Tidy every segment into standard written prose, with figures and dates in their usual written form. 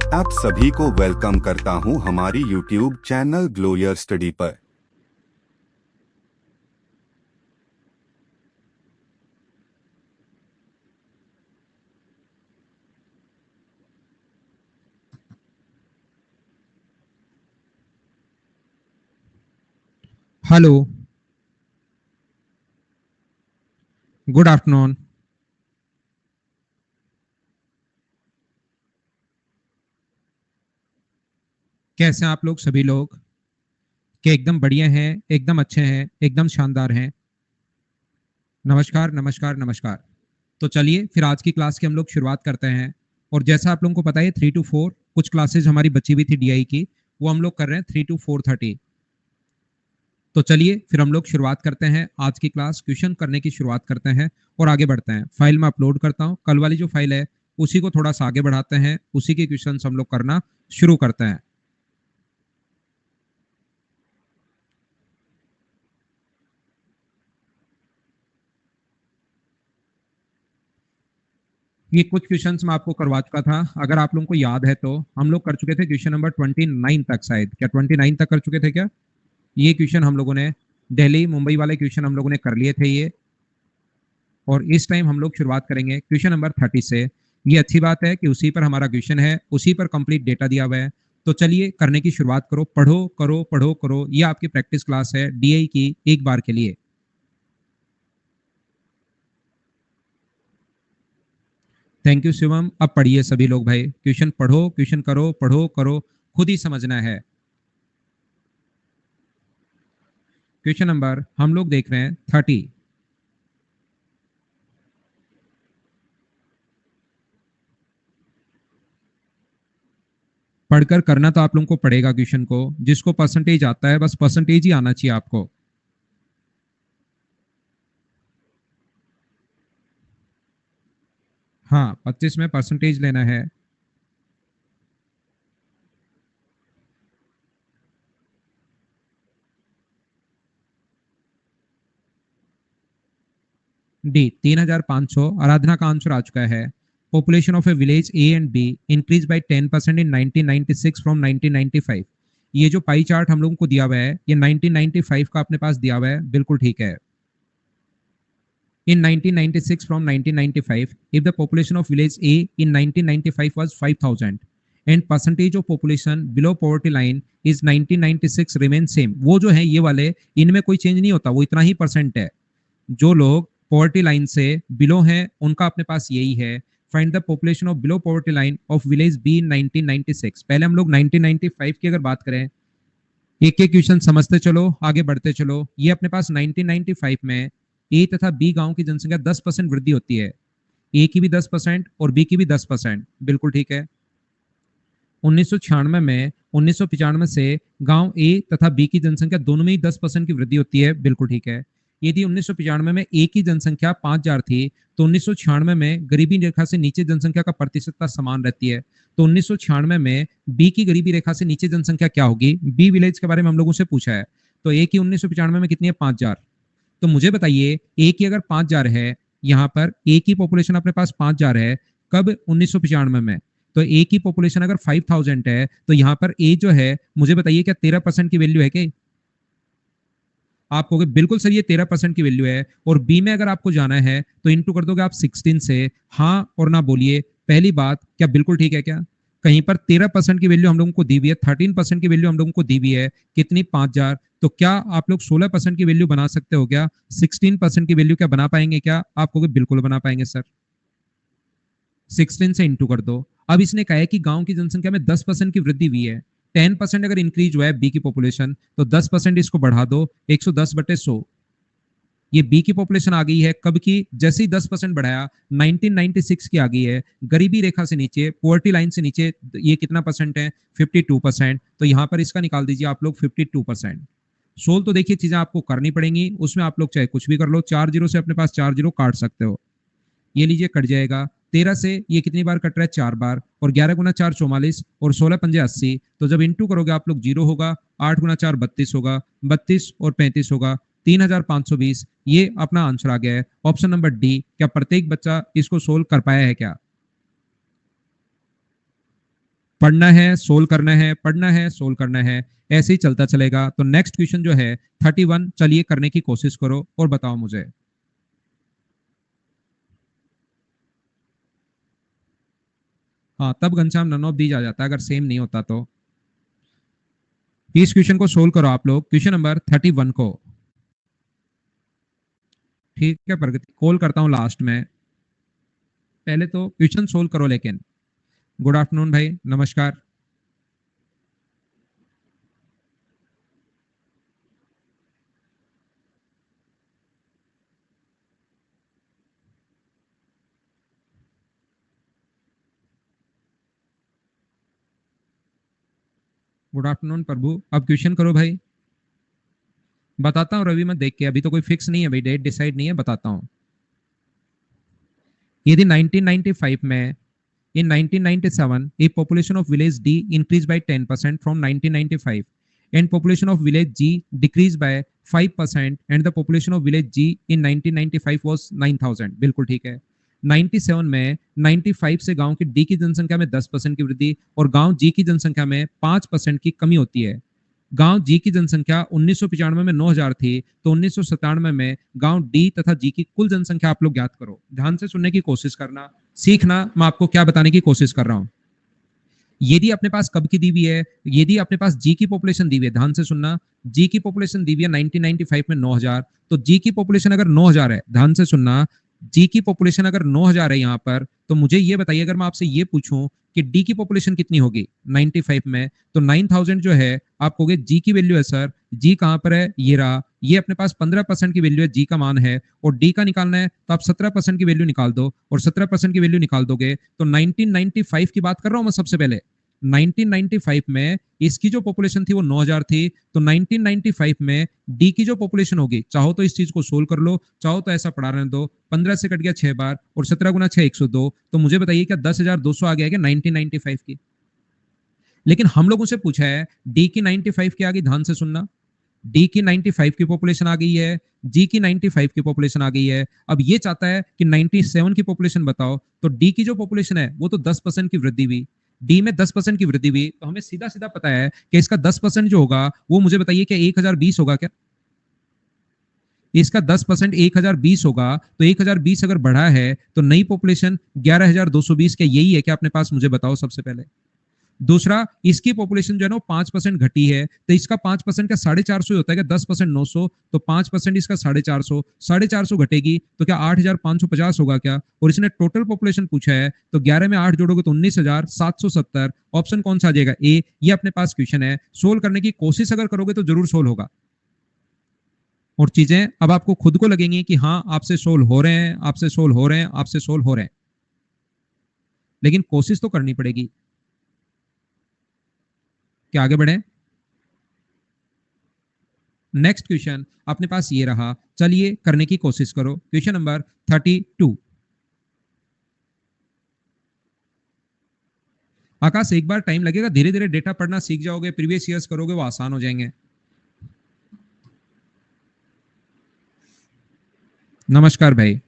आप सभी को वेलकम करता हूं हमारी YouTube चैनल ग्लोयर स्टडी पर। Hello, good afternoon. कैसे हैं आप लोग सभी लोग? क्या एकदम बढ़िया हैं, एकदम अच्छे हैं, एकदम शानदार हैं? नमस्कार, नमस्कार, नमस्कार। तो चलिए फिर आज की क्लास की हम लोग शुरुआत करते हैं। और जैसा आप लोगों को पता है 3 to 4 कुछ क्लासेज हमारी बची हुई थी डीआई की, वो हम लोग कर रहे हैं 3 to 4:30। तो चलिए फिर हम लोग शुरुआत करते हैं आज की क्लास, क्वेश्चन करने की शुरुआत करते हैं और आगे बढ़ते हैं। फाइल में अपलोड करता हूँ, कल वाली जो फाइल है उसी को थोड़ा सा आगे बढ़ाते हैं, उसी के क्वेश्चन हम लोग करना शुरू करते हैं। ये कुछ क्वेश्चंस मैं आपको करवा चुका था, अगर आप लोगों को याद है तो हम लोग कर चुके थे क्वेश्चन नंबर 29 तक, शायद क्या 29 तक कर चुके थे क्या? ये क्वेश्चन हम लोगों ने दिल्ली मुंबई वाले क्वेश्चन हम लोगों ने कर लिए थे ये। और इस टाइम हम लोग शुरुआत करेंगे क्वेश्चन नंबर 30 से। ये अच्छी बात है कि उसी पर हमारा क्वेश्चन है, उसी पर कंप्लीट डेटा दिया हुआ है। तो चलिए करने की शुरुआत करो, पढ़ो करो पढ़ो करो, ये आपकी प्रैक्टिस क्लास है डीआई की एक बार के लिए। Thank you Shivam. अब पढ़िए सभी लोग भाई, क्वेश्चन पढ़ो, क्वेश्चन करो, पढ़ो करो, खुद ही समझना है। क्वेश्चन नंबर हम लोग देख रहे हैं 30। पढ़कर करना तो आप लोगों को पड़ेगा क्वेश्चन को, जिसको परसेंटेज आता है बस परसेंटेज ही आना चाहिए आपको। हाँ, 25 में परसेंटेज लेना है। डी 3500, आराधना का आंसर आ चुका है। Population of A village A and be increase by 10% in 1996 from 1995। ये जो पाई चार्ट हम लोगों को दिया हुआ है ये 1995 का अपने पास दिया हुआ है, बिल्कुल ठीक है। In 1996 from 1995, if the population of village A in 1995 was 5,000 and percentage of population below poverty line is 1996 remain same, वो जो है ये वाले, इनमें कोई चेंज नहीं होता, वो इतना ही परसेंट है। जो लोग पॉवर्टी लाइन से बिलो हैं उनका अपने पास यही है। Find the population of below poverty line of village be in 1996। पहले हम लोग 1995 की अगर बात करें, एक एक क्वेश्चन समझते चलो, आगे बढ़ते चलो। ये अपने पास 1995 में ए तथा बी गांव की जनसंख्या 10% वृद्धि होती है। ए की भी 10% और बी की भी 10%, बिल्कुल ठीक है। 1996 से गांव ए तथा बी की जनसंख्या दोनों में ही 10% की वृद्धि होती है, बिल्कुल ठीक है। यदि 1995 में ए की जनसंख्या 5,000 थी तो 1996 में गरीबी रेखा से नीचे जनसंख्या का प्रतिशतता समान रहती है। तो 1996 में बी की गरीबी रेखा से नीचे जनसंख्या क्या होगी? बी विलेज के बारे में हम लोगों से पूछा है। तो ए की 1995 में कितनी है? 5,000। तो मुझे बताइए ए की अगर 5,000 है, यहाँ पर ए की पॉपुलेशन अपने पास 5,000 है, कब? 1995 में। तो ए की पॉपुलेशन अगर 5,000 है तो यहाँ पर ए जो है, मुझे बताइए क्या 13% की वैल्यू है क्या? आप कहोगे बिल्कुल सर ये 13% की वैल्यू है। और बी में अगर आपको जाना है तो इंटू कर दोगे आप 16 से। हाँ और ना बोलिए। पहली बात, क्या बिल्कुल ठीक है क्या? कहीं पर 13% की वैल्यू हम लोगों को दी हुई है, 13% की वैल्यू हम लोगों को दी हुई है, कितनी? 5,000। तो क्या आप लोग 16% की वैल्यू बना सकते हो क्या? 16% की वैल्यू क्या बना पाएंगे क्या? आप कहोगे बिल्कुल बना पाएंगे सर। 16 से इंटू कर दो। अब इसने कहा है कि गांव की जनसंख्या में 10% की वृद्धि हुई है। 10% अगर इंक्रीज हुआ है बी की पॉपुलेशन, तो 10% इसको बढ़ा दो, 110/100। ये बी की पॉपुलेशन आ गई है कब की? जैसे ही 10% बढ़ाया 1996 की आ गई है। गरीबी रेखा से नीचे, पोवर्टी लाइन से नीचे ये कितना परसेंट है? 52%। तो यहां पर इसका निकाल दीजिए आप लोग 52%। सोल्व तो देखिए चीजें आपको करनी पड़ेंगी, उसमें आप लोग चाहे कुछ भी कर लो। 4 जीरो से अपने पास 4 जीरो काट सकते हो। ये लीजिए कट जाएगा। 13 से ये कितनी बार कट रहा है? 4 बार। और 11 × 4 44 और 16 × 5 80। तो जब इंटू करोगे आप लोग जीरो होगा। 8 × 4 32 होगा, 32 और 35 होगा, 3,520। ये अपना आंसर आ गया है ऑप्शन नंबर डी। क्या प्रत्येक बच्चा इसको सोल्व कर पाया है क्या? पढ़ना है, सोल्व करना है, पढ़ना है, सोल्व करना है, ऐसे ही चलता चलेगा। तो नेक्स्ट क्वेश्चन जो है 31, चलिए करने की कोशिश करो और बताओ मुझे। हाँ, तब घनश्याम नन ऑफ दीज आ जाता है अगर सेम नहीं होता तो। इस क्वेश्चन को सोल्व करो आप लोग, क्वेश्चन नंबर 31 को। ठीक है प्रगति, कॉल करता हूँ लास्ट में, पहले तो क्वेश्चन सोल्व करो। लेकिन गुड आफ्टरनून भाई, नमस्कार। गुड आफ्टरनून प्रभु, अब क्वेश्चन करो भाई। बताता हूँ रवि, मैं देख के, अभी तो कोई फिक्स नहीं है भाई, डेट डिसाइड नहीं है, बताता हूँ। यदि 1995 में, in 1997 a population of village D increased by 10% from 1995 and population of village G decreased by 5% and the population of village G in 1995 was 9000। बिल्कुल ठीक है। 97 में 95 से गांव की डी की जनसंख्या में 10% की वृद्धि और गांव जी की जनसंख्या में 5% की कमी होती है। गांव जी की जनसंख्या 1995 में 9000 थी, तो 1997 में गांव डी तथा जी की कुल जनसंख्या आप लोग ज्ञात करो। ध्यान से सुनने की कोशिश करना, सीखना मैं आपको क्या बताने की कोशिश कर रहा हूं। यदि अपने पास कब की दी हुई है, यदि अपने पास जी की पॉपुलेशन दी हुई है, ध्यान से सुनना, जी की पॉपुलेशन दी हुई है 1995 में 9000, तो जी की पॉपुलेशन अगर 9000 है, ध्यान से सुनना, जी की पॉपुलेशन अगर 9000 है यहाँ पर, तो मुझे ये बताइए, अगर मैं आपसे ये पूछूं कि डी की पॉपुलेशन कितनी होगी 95 में, तो 9000 जो है आप कहोगे जी की वैल्यू है सर, जी कहां पर है, ये रहा, ये अपने पास 15% की वैल्यू है, जी का मान है, और डी का निकालना है तो आप 17% की वैल्यू निकाल दो, और 17% की वैल्यू निकाल दोगे तो 1995 की बात कर रहा हूं मैं सबसे पहले। 1995 में इसकी जो पॉपुलेशन थी वो 9000 थी, तो 1995 में डी की जो पॉपुलेशन होगी, चाहो तो इस चीज को सोल्व कर लो, चाहो तो ऐसा पढ़ा रहने दो, 15 से कट गया 6 बार और 17 गुना 6 102, तो मुझे बताइए क्या 10,200 आ गया क्या 1995 की। लेकिन हम लोगों से पूछा है डी की 95 की आ गई, ध्यान से सुनना, डी की 95 की पॉपुलेशन आ गई है, जी की 95 की पॉपुलेशन आ गई है, अब ये चाहता है कि 97 की पॉपुलेशन बताओ, तो डी की जो पॉपुलेशन है वो तो 10% की वृद्धि हुई, डी में 10% की वृद्धि हुई, तो हमें सीधा सीधा पता है कि इसका 10% जो होगा वो मुझे बताइए कि 1020 होगा क्या। इसका 10% 1020 होगा, तो 1020 अगर बढ़ा है तो नई पॉपुलेशन 11220 के यही है क्या अपने पास, मुझे बताओ सबसे पहले। दूसरा, इसकी पॉपुलेशन जो है ना 5% घटी है, तो इसका 5% का 450 होता है क्या, 10% 900, तो 5% इसका 450, 450 घटेगी तो क्या 8550 होगा क्या। और इसने टोटल पॉपुलेशन पूछा है, तो 11 में 8 जोड़ोगे तो 19770। ऑप्शन कौन सा आ जाएगा, ए। ये अपने पास क्वेश्चन है, सोल्व करने की कोशिश अगर करोगे तो जरूर सोल्व होगा, और चीजें अब आपको खुद को लगेंगी कि हाँ आपसे सोल्व हो रहे हैं, आपसे सोल्व हो रहे हैं, आपसे सोल्व हो रहे हैं, लेकिन कोशिश तो करनी पड़ेगी। क्या आगे बढ़े। नेक्स्ट क्वेश्चन अपने पास ये रहा, चलिए करने की कोशिश करो, क्वेश्चन नंबर 32। आकाश एक बार टाइम लगेगा, धीरे धीरे डेटा पढ़ना सीख जाओगे, प्रीवियस ईयर्स करोगे वो आसान हो जाएंगे। नमस्कार भाई।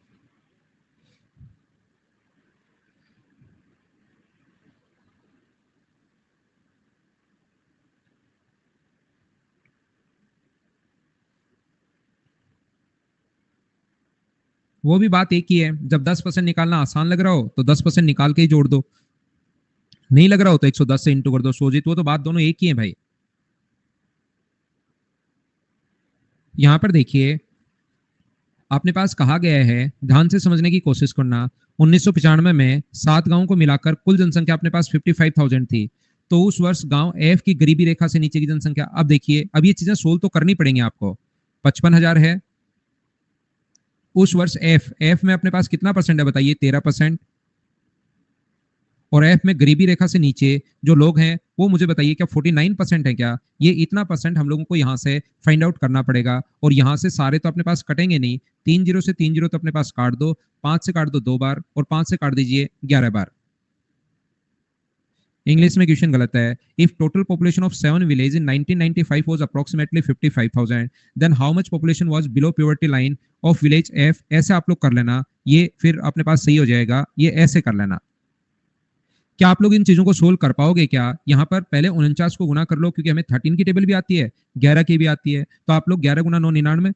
वो भी बात एक ही है, जब 10% निकालना आसान लग रहा हो तो 10% निकाल के ही जोड़ दो, नहीं लग रहा हो तो 110 से इंटू कर दो, सोजित वो तो बात दोनों एक ही है भाई। यहां पर देखिए अपने पास कहा गया है, ध्यान से समझने की कोशिश करना, 1995 में 7 गांवों को मिलाकर कुल जनसंख्या अपने पास 55,000 थी, तो उस वर्ष गांव एफ की गरीबी रेखा से नीचे की जनसंख्या, अब देखिए अब ये चीजें सोल्व तो करनी पड़ेंगी आपको। 55,000 है उस वर्ष, एफ एफ में अपने पास कितना परसेंट है बताइए, 13%, और एफ में गरीबी रेखा से नीचे जो लोग हैं वो मुझे बताइए क्या 49% है क्या। ये इतना परसेंट हम लोगों को यहाँ से फाइंड आउट करना पड़ेगा, और यहाँ से सारे तो अपने पास कटेंगे नहीं, 3 जीरो से 3 जीरो तो अपने पास काट दो, 5 से काट दो 2 बार, और 5 से काट दीजिए 11 बार। इंग्लिश में क्वेश्चन गलत है। If total population of 7 village in 1995 was approximately 55,000, then how much population was below poverty line of village F. ऐसे आप लोग कर लेना, ये फिर अपने पास सही हो जाएगा, ये ऐसे कर लेना। क्या आप लोग इन चीजों को सोल्व कर पाओगे क्या? यहाँ पर पहले 49 को गुना कर लो, क्योंकि हमें 13 की टेबल भी आती है, 11 की भी आती है, तो आप लोग 11 गुना 9 99,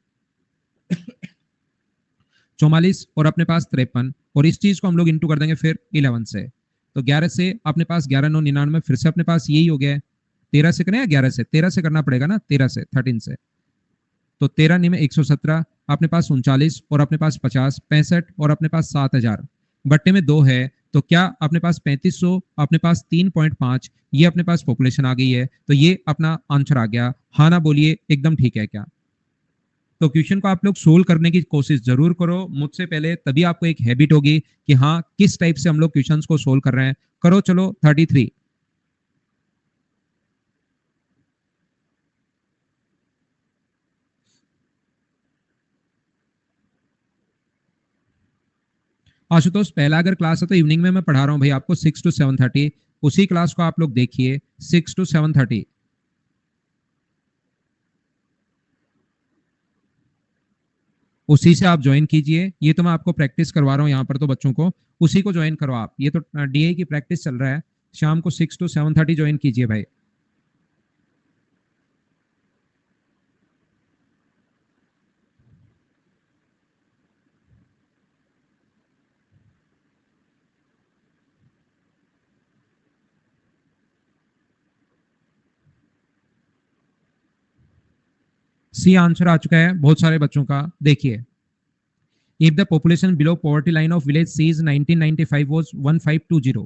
44 और अपने पास 53, और इस चीज को हम लोग इंटू कर देंगे फिर 11 से। तो 11 से अपने पास 11 9 99, फिर से अपने पास यही हो गया है। 13 से करें या 11 से? 13 से करना पड़ेगा ना, 13 से, 13 से। तो 13 में 117, अपने पास 39 और अपने पास 50, 65 और अपने पास 7000, बट्टे में 2 है, तो क्या अपने पास 3500, अपने पास 3.5, ये अपने पास पॉपुलेशन आ गई है, तो ये अपना आंसर आ गया। हाँ ना बोलिए, एकदम ठीक है क्या? तो क्वेश्चन को आप लोग सोल्व करने की कोशिश जरूर करो मुझसे पहले, तभी आपको एक हैबिट होगी कि हाँ किस टाइप से हम लोग क्वेश्चंस को सोल्व कर रहे हैं। करो चलो 33। आशुतोष, पहला अगर क्लास है तो इवनिंग में मैं पढ़ा रहा हूँ भाई आपको 6 to 7:30, उसी क्लास को आप लोग देखिए 6 to 7:30। उसी से आप ज्वाइन कीजिए, ये तो मैं आपको प्रैक्टिस करवा रहा हूँ यहाँ पर, तो बच्चों को उसी को ज्वाइन करो आप। ये तो डीए की प्रैक्टिस चल रहा है, शाम को 6 to 7:30 ज्वाइन कीजिए भाई। सी आंसर आ चुका है बहुत सारे बच्चों का, देखिए। If the population below poverty line of village C is 1995 was 1520,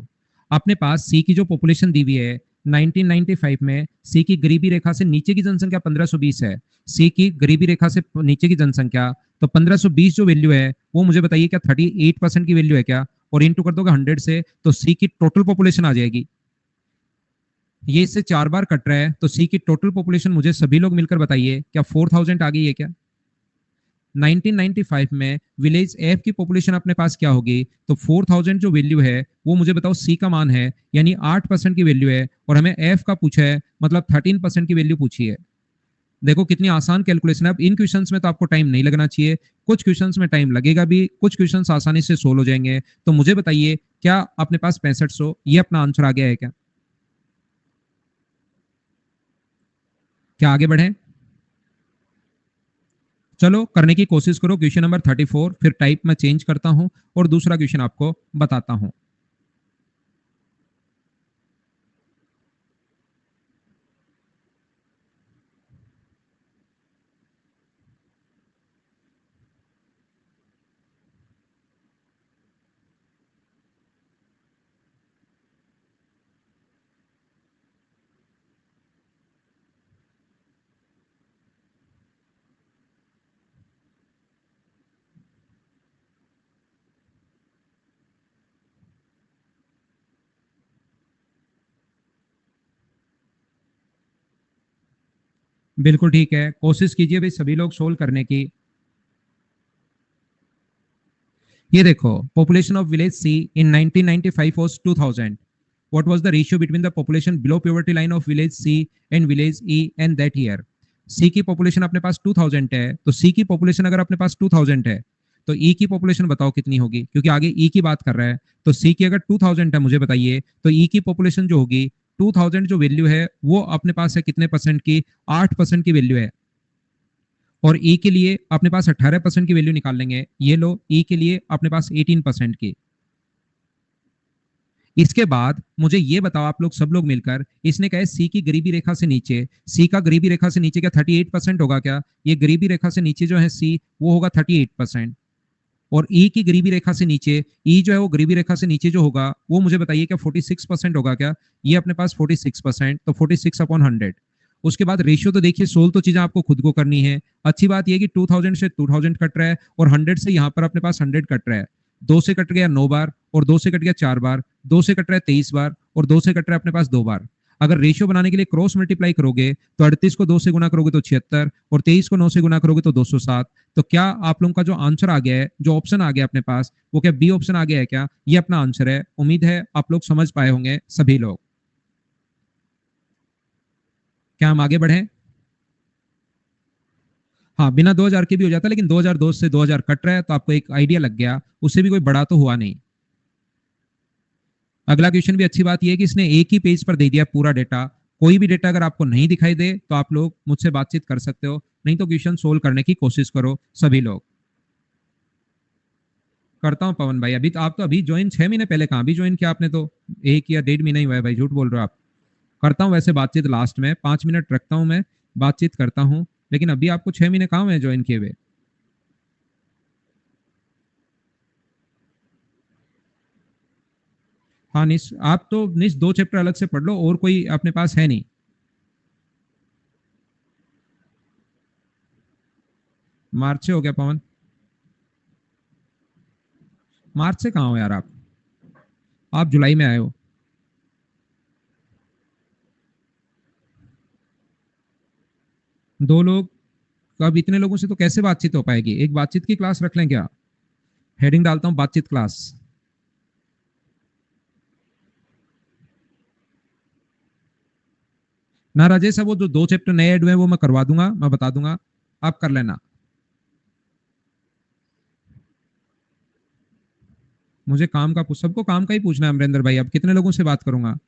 अपने पास सी की जो पॉपुलेशन दी हुई है 1995 में, सी की गरीबी रेखा से नीचे की जनसंख्या 1520 है। सी की गरीबी रेखा से नीचे की जनसंख्या, तो 1520 जो वैल्यू है वो मुझे बताइए क्या 38% की वैल्यू है क्या? और इंटू कर दोगे 100 से, तो सी की टोटल पॉपुलेशन आ जाएगी। ये इससे 4 बार कट रहा है, तो सी की टोटल पॉपुलेशन मुझे सभी लोग मिलकर बताइए क्या 4000 आ गई है क्या? 1995 में विलेज एफ की पॉपुलेशन अपने पास क्या होगी? तो 4000 जो वैल्यू है वो मुझे बताओ सी का मान है, यानी 8% की वैल्यू है, और हमें एफ का पूछा है, मतलब 13% की वैल्यू पूछी है। देखो कितनी आसान कैलकुलेशन है। अब इन क्वेश्चंस में तो आपको टाइम नहीं लगना चाहिए, कुछ क्वेश्चंस में टाइम लगेगा भी, कुछ क्वेश्चंस आसानी से सोल्व हो जाएंगे। तो मुझे बताइए क्या अपने पास 6500 ये अपना आंसर आ गया है क्या? क्या आगे बढ़े? चलो करने की कोशिश करो। क्वेश्चन नंबर 34, फिर टाइप में चेंज करता हूं और दूसरा क्वेश्चन आपको बताता हूं। बिल्कुल ठीक है, कोशिश कीजिए भाई सभी लोग सोल्व करने की। ये देखो, population of village C in 1995 was 2000। What was the ratio between the population below poverty line of village C and village E and that year? C की पॉपुलेशन अपने पास 2000 है, तो सी की पॉपुलेशन अगर अपने पास 2000 है, तो ई की पॉपुलेशन बताओ कितनी होगी, क्योंकि आगे ई की बात कर रहा है। तो सी की अगर 2000 है मुझे बताइए, तो ई की पॉपुलेशन जो होगी 2000 जो वैल्यू है वो अपने पास है कितने परसेंट की? 8% की वैल्यू है। और ई के लिए अपने पास 18% की वैल्यू निकाल लेंगे। ये लो, ई के लिए अपने पास 18% की। इसके बाद मुझे ये बताओ आप लोग सब लोग मिलकर, इसने कहा सी की गरीबी रेखा से नीचे, सी का गरीबी रेखा से नीचे क्या 38% होगा क्या? ये गरीबी रेखा से नीचे जो है सी, वो होगा 38%। और ई की गरीबी रेखा से नीचे, ई जो है वो गरीबी रेखा से नीचे जो होगा वो मुझे बताइए क्या 46% होगा क्या? ये अपने पास 46%, तो 46/100। उसके बाद रेशियो तो देखिए, सोल्व तो चीजें आपको खुद को करनी है। अच्छी बात यह कि 2000 से 2000 कट रहा है, और 100 से यहाँ पर अपने पास 100 कट रहा है। 2 से कट गया 9 बार, और 2 से कट गया 4 बार, 2 से कट रहा है 23 बार, और 2 से कट रहा है अपने पास 2 बार। अगर रेशियो बनाने के लिए क्रॉस मल्टीप्लाई करोगे, तो 38 को 2 से गुना करोगे तो 76, और 23 को 9 से गुना करोगे तो 207। तो क्या आप लोगों का जो आंसर आ गया है, जो ऑप्शन आ गया अपने पास, वो क्या बी ऑप्शन आ गया है क्या? ये अपना आंसर है। उम्मीद है आप लोग समझ पाए होंगे सभी लोग। क्या हम आगे बढ़े? हाँ, बिना 2000 के भी हो जाता, लेकिन 2002 से 2000 कट रहा है, तो आपको एक आइडिया लग गया, उससे भी कोई बड़ा तो हुआ नहीं। अगला क्वेश्चन भी अच्छी बात यह है कि इसने एक ही पेज पर दे दिया पूरा डेटा। कोई भी डेटा अगर आपको नहीं दिखाई दे तो आप लोग मुझसे बातचीत कर सकते हो, नहीं तो क्वेश्चन सोल्व करने की कोशिश करो सभी लोग। करता हूं पवन भाई। अभी तो आप तो अभी ज्वाइन 6 महीने पहले कहाँ भी ज्वाइन किया आपने, तो 1 या 1.5 महीना ही हुआ है भाई, झूठ बोल रहे हो आप। करता हूँ वैसे बातचीत लास्ट में, 5 मिनट रखता हूँ मैं, बातचीत करता हूँ, लेकिन अभी आपको 6 महीने कहाँ हुए ज्वाइन किए हुए। हाँ निश, आप तो निश 2 चैप्टर अलग से पढ़ लो, और कोई अपने पास है नहीं। मार्च से हो गया पवन? मार्च से कहाँ हो यार आप जुलाई में आए हो। दो लोग, अब इतने लोगों से तो कैसे बातचीत हो पाएगी, एक बातचीत की क्लास रख लें क्या? हेडिंग डालता हूँ बातचीत क्लास। ना राजेश, अब वो जो 2 चैप्टर नए ऐड हुए हैं वो मैं करवा दूंगा, मैं बता दूंगा, आप कर लेना। मुझे काम का सबको काम का ही पूछना है अमरिंदर भाई, अब कितने लोगों से बात करूंगा।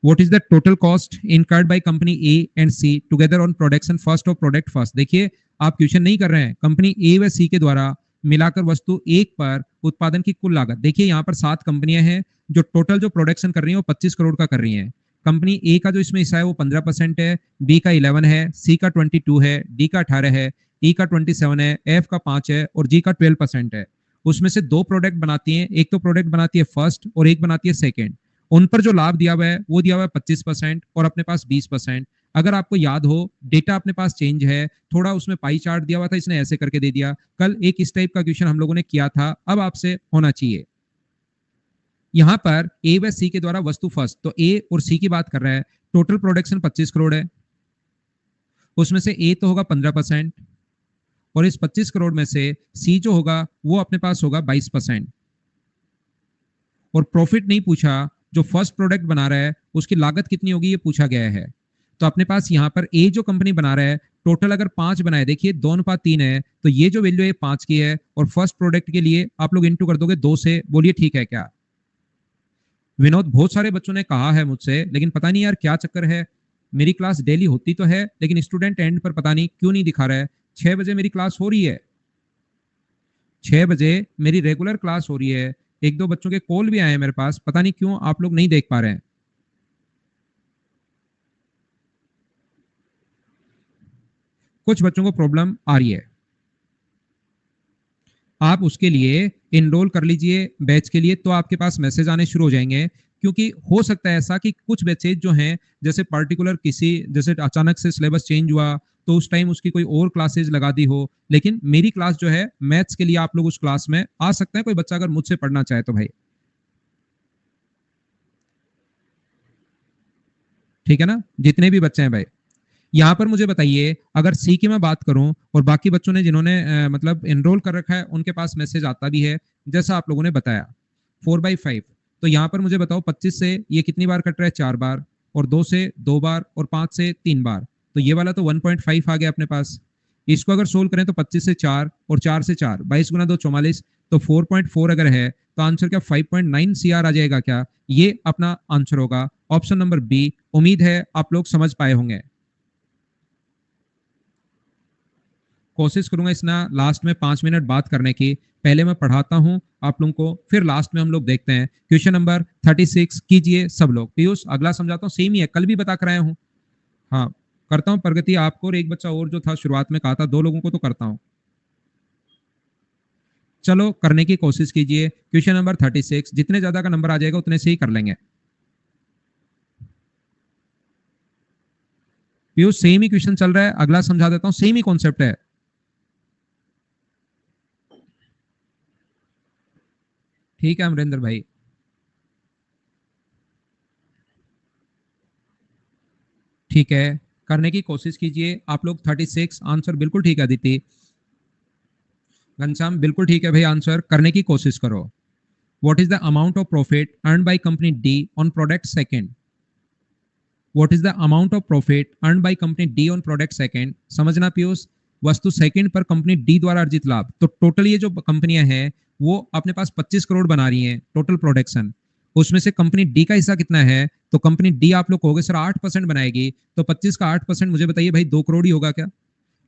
What is the total cost incurred by company A and C together on production first of product first? देखिए, आप क्वेश्चन नहीं कर रहे हैं, कंपनी ए व सी के द्वारा मिलाकर वस्तु एक पर उत्पादन की कुल लागत। देखिए यहाँ पर 7 कंपनियां हैं जो टोटल जो प्रोडक्शन कर रही हैं वो 25 करोड़ का कर रही हैं। कंपनी ए का जो इसमें हिस्सा है वो 15% है, बी का 11 है, सी का 22 है, डी का 18 है, ई का 27 है, एफ का 5 है और जी का 12% है। उसमें से 2 प्रोडक्ट बनाती हैं, एक तो प्रोडक्ट बनाती है फर्स्ट और एक बनाती है सेकेंड। उन पर जो लाभ दिया हुआ है वो दिया हुआ है 25% और अपने पास 20%। अगर आपको याद हो, डेटा अपने पास चेंज है थोड़ा, उसमें पाई चार्ट दिया हुआ था, इसने ऐसे करके दे दिया। कल एक इस टाइप का क्वेश्चन हम लोगों ने किया था, अब आपसे होना चाहिए। यहां पर ए व सी के द्वारा वस्तु फर्स्ट, तो ए और सी की बात कर रहे हैं। टोटल प्रोडक्शन 25 करोड़ है, उसमें से ए तो होगा 15%, और इस 25 करोड़ में से सी जो होगा वो अपने पास होगा 22%। और प्रॉफिट नहीं पूछा, जो फर्स्ट प्रोडक्ट बना रहा है उसकी लागत कितनी होगी ये पूछा गया है। तो अपने पास यहाँ पर ए जो कंपनी बना रहा है, टोटल अगर 5 बनाए, देखिए 2:3 है, तो ये जो वैल्यू है 5 की है, और फर्स्ट प्रोडक्ट के लिए आप लोग इंटू कर दोगे 2 से। बोलिए ठीक है क्या? विनोद, बहुत सारे बच्चों ने कहा है मुझसे, लेकिन पता नहीं यार क्या चक्कर है, मेरी क्लास डेली होती तो है लेकिन स्टूडेंट एंड पर पता नहीं क्यों नहीं दिखा रहा है। 6 बजे मेरी क्लास हो रही है, 6 बजे मेरी रेगुलर क्लास हो रही है। 1-2 बच्चों के कॉल भी आए हैं मेरे पास, पता नहीं क्यों आप लोग नहीं देख पा रहे हैं। कुछ बच्चों को प्रॉब्लम आ रही है, आप उसके लिए इनरोल कर लीजिए बैच के लिए, तो आपके पास मैसेज आने शुरू हो जाएंगे। क्योंकि हो सकता है ऐसा कि कुछ बैचेज जो हैं, जैसे पर्टिकुलर किसी, जैसे अचानक से सिलेबस चेंज हुआ तो उस टाइम उसकी कोई और क्लासेज लगा दी हो, लेकिन मेरी क्लास जो है मैथ्स के लिए, आप लोग उस क्लास में आ सकते हैं, कोई बच्चा अगर मुझसे पढ़ना चाहे तो भाई। ठीक है ना, जितने भी बच्चे हैं भाई। यहाँ पर मुझे बताइए, अगर सी की मैं बात करूं और बाकी बच्चों ने जिन्होंने मतलब एनरोल कर रखा है उनके पास मैसेज आता भी है, जैसा आप लोगों ने बताया 4/5। तो यहाँ पर मुझे बताओ 25 से ये कितनी बार कट रहा है? 4 बार, और 2 से 2 बार, और 5 से 3 बार। तो ये वाला तो 1.5 आ गया अपने पास। इसको अगर सोल्व करें तो 25 से 4 और 4 से 4, 22 गुना 2 44, तो 4.4 अगर है तो आंसर क्या 5.9 CR आ जाएगा क्या? ये अपना आंसर होगा, ऑप्शन नंबर बी। उम्मीद है आप लोग समझ पाए होंगे। कोशिश करूंगा इस ना लास्ट में 5 मिनट बात करने की। पहले मैं पढ़ाता हूं आप लोगों को, फिर लास्ट में हम लोग देखते हैं। क्वेश्चन नंबर 36 कीजिए सब लोग। पीयूष, अगला समझाता हूँ, सेम ही है, कल भी बता कर आया हूँ। हाँ, करता हूँ प्रगति आपको, और एक बच्चा और जो था शुरुआत में कहा था, 2 लोगों को तो करता हूँ। चलो करने की कोशिश कीजिए। क्वेश्चन नंबर 36, जितने ज्यादा का नंबर आ जाएगा उतने से ही कर लेंगे। पीयूष, सेम ही क्वेश्चन चल रहा है, अगला समझा देता हूँ, सेम ही कॉन्सेप्ट है। ठीक है अमरिंदर भाई, ठीक है, करने की कोशिश कीजिए आप लोग। 36 आंसर बिल्कुल ठीक है अदिति। घनश्याम बिल्कुल ठीक है भाई, आंसर करने की कोशिश करो। What is the amount of profit earn by company D on product second? What is the amount of profit earn by company D on product second? समझना पीयूष, वस्तु सेकंड पर कंपनी डी द्वारा अर्जित लाभ। तो टोटल ये जो कंपनियां हैं वो अपने पास 25 करोड़ बना रही हैं टोटल प्रोडक्शन। उसमें से कंपनी डी का हिस्सा कितना है, तो कंपनी डी आप लोग कहोगे सर 8% बनाएगी, तो 25 का 8% मुझे बताइए भाई 2 करोड़ ही होगा क्या?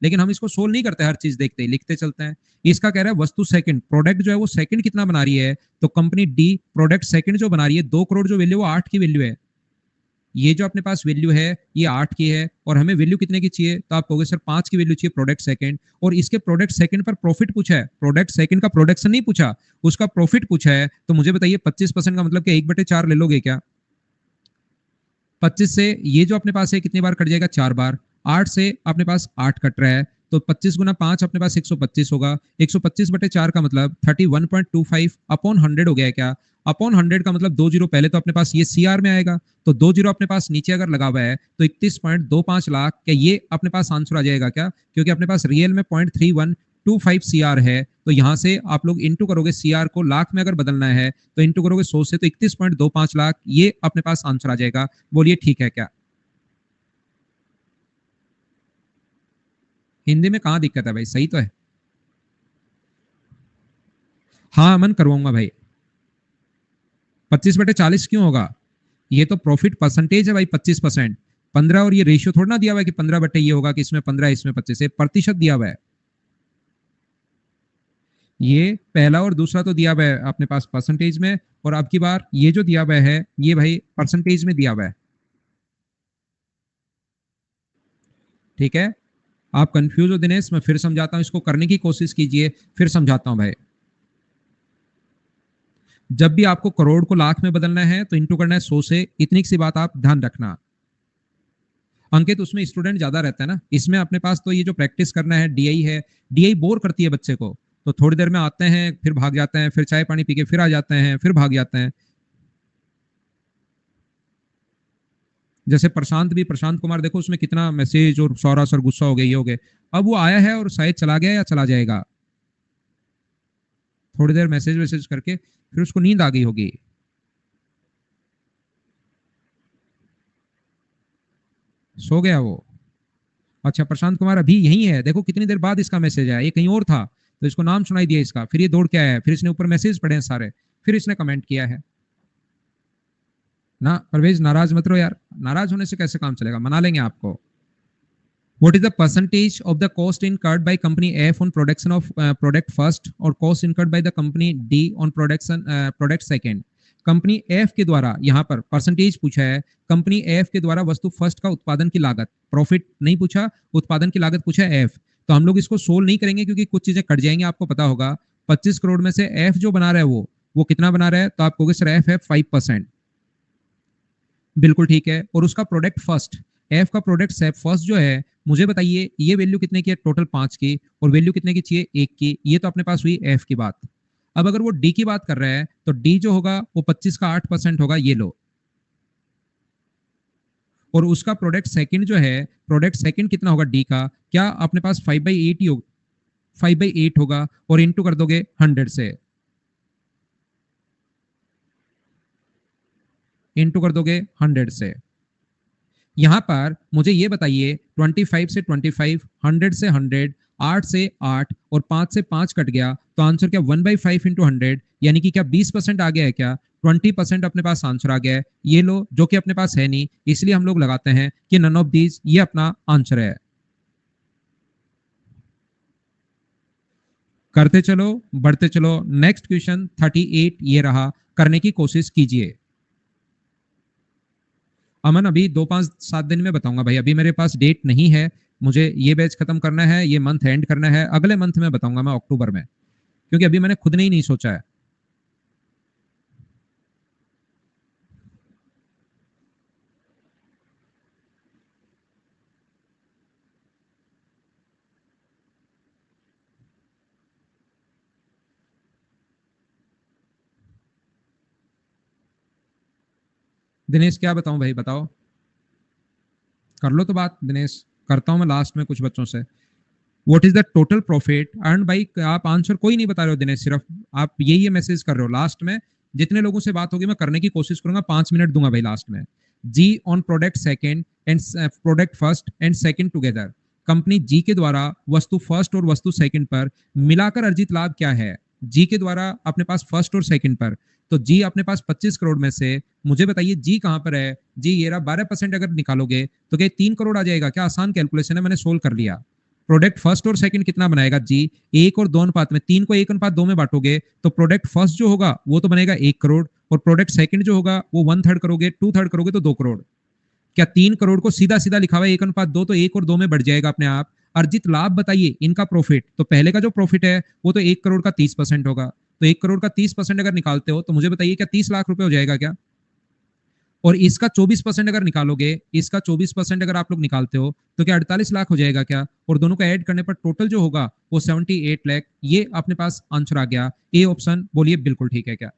लेकिन हम इसको सोल्व नहीं करते, हर चीज देखते ही लिखते चलते हैं। इसका कह रहा है वस्तु सेकंड, प्रोडक्ट जो है वो सेकंड कितना बना रही है, तो कंपनी डी प्रोडक्ट सेकंड जो बना रही है 2 करोड़, जो वैल्यू वो 8 की वैल्यू है। ये जो अपने पास वैल्यू है ये 8 की है, और हमें वैल्यू कितने की चाहिए, तो आप कहोगे सर 5 की वैल्यू चाहिए प्रोडक्ट सेकंड, और इसके प्रोडक्ट सेकंड पर प्रॉफिट पूछा है, प्रोडक्ट सेकंड का प्रोडक्शन नहीं पूछा, उसका प्रॉफिट पूछा है। तो मुझे बताइए 25% का मतलब कि 1/4 ले लोगे क्या? 25 से ये जो अपने पास है कितनी बार कट जाएगा, 4 बार। 8 से अपने पास 8 कट रहा है, तो 25 गुना 5 अपने पास 125 होगा। 125/4 का मतलब 31.25 अपॉन 100 हो गया है क्या? अपॉन 100 का मतलब 2 जीरो पहले तो अपने पास ये सीआर में आएगा, तो 2 जीरो अपने पास नीचे अगर लगा हुआ है तो 31.25 लाख, क्या ये अपने पास आंसर आ जाएगा क्या? क्योंकि अपने पास रियल में 0.3125 सीआर है, तो यहां से आप लोग इंटू करोगे, सीआर को लाख में अगर बदलना है तो इंटू करोगे 100 से, तो 31.25 लाख, ये अपने पास आंसर आ जाएगा। बोलिए ठीक है क्या? हिंदी में कहाँ दिक्कत है भाई, सही तो है। हाँ अमन करवाऊंगा भाई। 25/40 क्यों होगा? ये तो प्रॉफिट परसेंटेज है भाई, 25%। 15 और ये रेशियो थोड़ा ना दिया हुआ है कि 15 बटे ये होगा, कि इसमें 15 इसमें 25 है, प्रतिशत दिया हुआ है। ये पहला और दूसरा तो दिया हुआ है अपने पास परसेंटेज में, और अब की बार ये जो दिया हुआ है ये भाई परसेंटेज में दिया हुआ है। ठीक है, आप कंफ्यूज हो दिनेश, मैं फिर समझाता हूं, इसको करने की कोशिश कीजिए, फिर समझाता हूं भाई। जब भी आपको करोड़ को लाख में बदलना है तो इंटू करना है 100 से, इतनी सी बात आप ध्यान रखना। अंकित उसमें स्टूडेंट ज्यादा रहता है ना, इसमें अपने पास तो ये जो प्रैक्टिस करना है डीआई है, डीआई बोर करती है बच्चे को, तो थोड़ी देर में आते हैं फिर भाग जाते हैं, फिर चाय पानी पी के फिर आ जाते हैं, फिर भाग जाते हैं। जैसे प्रशांत भी, प्रशांत कुमार देखो उसमें कितना मैसेज, और सौरा सर गुस्सा हो गए, ये हो गए। अब वो आया है और शायद चला गया या चला जाएगा, थोड़ी देर मैसेज वैसेज करके फिर उसको नींद आ गई होगी। सो गया वो। अच्छा प्रशांत कुमार अभी यही है, देखो कितनी देर बाद इसका मैसेज आया, ये कहीं और था तो इसको नाम सुनाई दिया इसका, फिर ये दौड़ के आया है, फिर इसने ऊपर मैसेज पढ़े हैं सारे, फिर इसने कमेंट किया है ना। परवेज नाराज मत रहो यार, नाराज होने से कैसे काम चलेगा, मना लेंगे आपको। What is the percentage of the cost incurred by company F on production of product first, और cost incurred by the company D on production product second? Company F के द्वारा, यहां पर परसेंटेज पूछा है, कंपनी एफ के द्वारा वस्तु फर्स्ट का उत्पादन की लागत, प्रॉफिट नहीं पूछा, उत्पादन की लागत पूछा है एफ। तो हम लोग इसको सोल्व नहीं करेंगे क्योंकि कुछ चीजें कट जाएंगी, आपको पता होगा। 25 करोड़ में से एफ जो बना रहा है वो कितना बना रहा है, तो आप कहोगे सर एफ है 5%। बिल्कुल ठीक है, और उसका प्रोडक्ट फर्स्ट, एफ का प्रोडक्ट फर्स्ट जो है, मुझे बताइए ये वैल्यू कितने की है, टोटल 5 की, और वैल्यू कितने की चाहिए, 1 की। ये तो अपने पास हुई एफ की बात। अब अगर वो डी की बात कर रहा है तो डी जो होगा वो 25 का 8% होगा, ये लो। और उसका प्रोडक्ट सेकंड जो है, प्रोडक्ट सेकंड कितना होगा डी का, क्या अपने पास 5/8 ही होगा, 5/8 होगा, और इंटू कर दोगे 100 से, इंटू कर दोगे 100 से। यहां पर मुझे ये बताइए 25 से 25, 100 से 100, 8 से 8 और 5 से 5 कट गया, तो आंसर क्या 1/5 इंटू 100, यानी कि क्या 20% आ गया है क्या? 20% अपने पास आंसर आ गया है, ये लो, जो कि अपने पास है नहीं, इसलिए हम लोग लगाते हैं कि नन ऑफ दीज, ये अपना आंसर है। करते चलो, बढ़ते चलो, नेक्स्ट क्वेश्चन 38 ये रहा, करने की कोशिश कीजिए। अमन अभी 2-5-7 दिन में बताऊंगा भाई, अभी मेरे पास डेट नहीं है, मुझे ये बैच खत्म करना है, ये मंथ एंड करना है, अगले मंथ में बताऊंगा मैं, अक्टूबर में, क्योंकि अभी मैंने खुद ने ही नहीं सोचा है। दिनेश क्या बताऊं भाई, बताओ, कर लो तो बात दिनेश, करता हूं मैं लास्ट में कुछ बच्चों से। What is the total profit earn by, आप आंसर कोई नहीं बता रहे हो दिनेश, सिर्फ आप यही मैसेज कर रहे हो। लास्ट में जितने लोगों से बात होगी मैं करने की कोशिश करूंगा, 5 मिनट दूंगा भाई लास्ट में। G on product second and product first and second together, company G के द्वारा वस्तु फर्स्ट और वस्तु सेकंड पर मिलाकर अर्जित लाभ क्या है? जी के द्वारा अपने पास फर्स्ट और सेकंड पर, तो जी अपने पास 25 करोड़ में से मुझे बताइए जी कहां पर है। जी ये रहा 12% अगर निकालोगे तो क्या 3 करोड़ आ जाएगा क्या? आसान कैलकुलेशन है, मैंने सोल्व कर लिया। प्रोडक्ट फर्स्ट और सेकंड कितना बनाएगा जी? 1 और 2 अनुपात में, 3 को 1 अनुपात 2 में बांटोगे तो प्रोडक्ट फर्स्ट जो होगा वो तो बनेगा 1 करोड़, और प्रोडक्ट सेकंड जो होगा वो 1/3 करोगे, 2/3 करोगे तो 2 करोड़। क्या 3 करोड़ को सीधा सीधा लिखा हुआ है 1 अनुपात 2, तो 1 और 2 में बढ़ जाएगा अपने आप। अर्जित लाभ बताइए इनका प्रॉफिट, तो पहले का जो प्रॉफिट है वो तो 1 करोड़ का 30% होगा, तो 1 करोड़ का 30% अगर निकालते हो तो मुझे बताइए क्या 30 लाख रुपए हो जाएगा क्या? और इसका 24% अगर निकालोगे, इसका 24% अगर आप लोग निकालते हो तो क्या 48 लाख हो जाएगा क्या? और दोनों को ऐड करने पर टोटल जो होगा वो 78 लाख। ये अपने पास आंसर आ गया। ए ऑप्शन बोलिए बिल्कुल ठीक है क्या?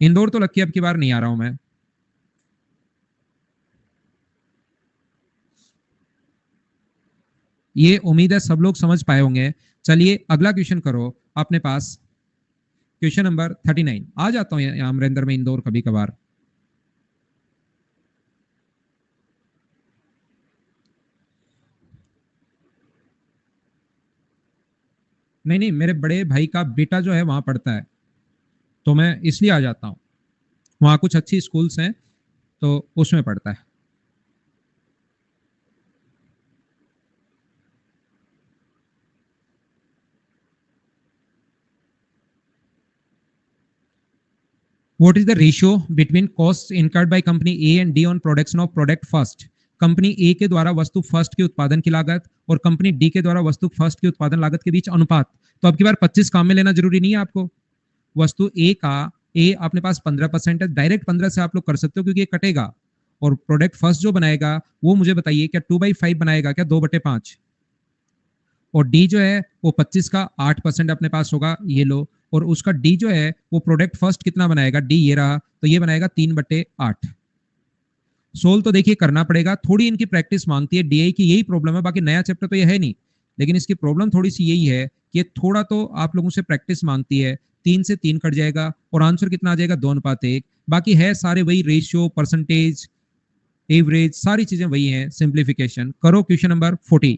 इंदौर तो लक्की अब की बार नहीं आ रहा हूं मैं। ये उम्मीद है सब लोग समझ पाए होंगे। चलिए अगला क्वेश्चन करो अपने पास। क्वेश्चन नंबर 39 आ जाता हूँ यहाँ अमरिंदर में इंदौर कभी कभार। नहीं नहीं, मेरे बड़े भाई का बेटा जो है वहां पढ़ता है, तो मैं इसलिए आ जाता हूँ। वहां कुछ अच्छी स्कूल्स हैं तो उसमें पढ़ता है। What is the ratio between costs incurred by company A and D on production of product first? Company A के द्वारा वस्तु फर्स्ट के उत्पादन की लागत और कंपनी डी के द्वारा वस्तु फर्स्ट की उत्पादन लागत के बीच अनुपात। तो अब की बार 25 काम में लेना जरूरी नहीं है आपको। वस्तु ए का, ए अपने पास 15% है, डायरेक्ट 15 से आप लोग कर सकते हो क्योंकि ये कटेगा। और प्रोडक्ट फर्स्ट जो बनाएगा वो मुझे बताइए क्या 2/5 बनाएगा क्या 2/5? और डी जो है वो 25 का 8% अपने पास होगा, ये लो। और उसका डी जो है वो प्रोडक्ट फर्स्ट कितना बनाएगा, डी ये रहा, तो ये बनाएगा 3/8। सोल्व तो देखिए करना पड़ेगा, थोड़ी इनकी प्रैक्टिस मांगती है, डीआई की यही प्रॉब्लम है, बाकी नया चैप्टर तो ये है नहीं। लेकिन इसकी प्रॉब्लम थोड़ी सी यही है कि थोड़ा तो आप लोगों से प्रैक्टिस मांगती है। 3 से 3 कट जाएगा और आंसर कितना आ जाएगा 2:1। बाकी है सारे वही, रेशियो, परसेंटेज, एवरेज, सारी चीजें वही हैं। सिंप्लीफिकेशन करो। Question number 40।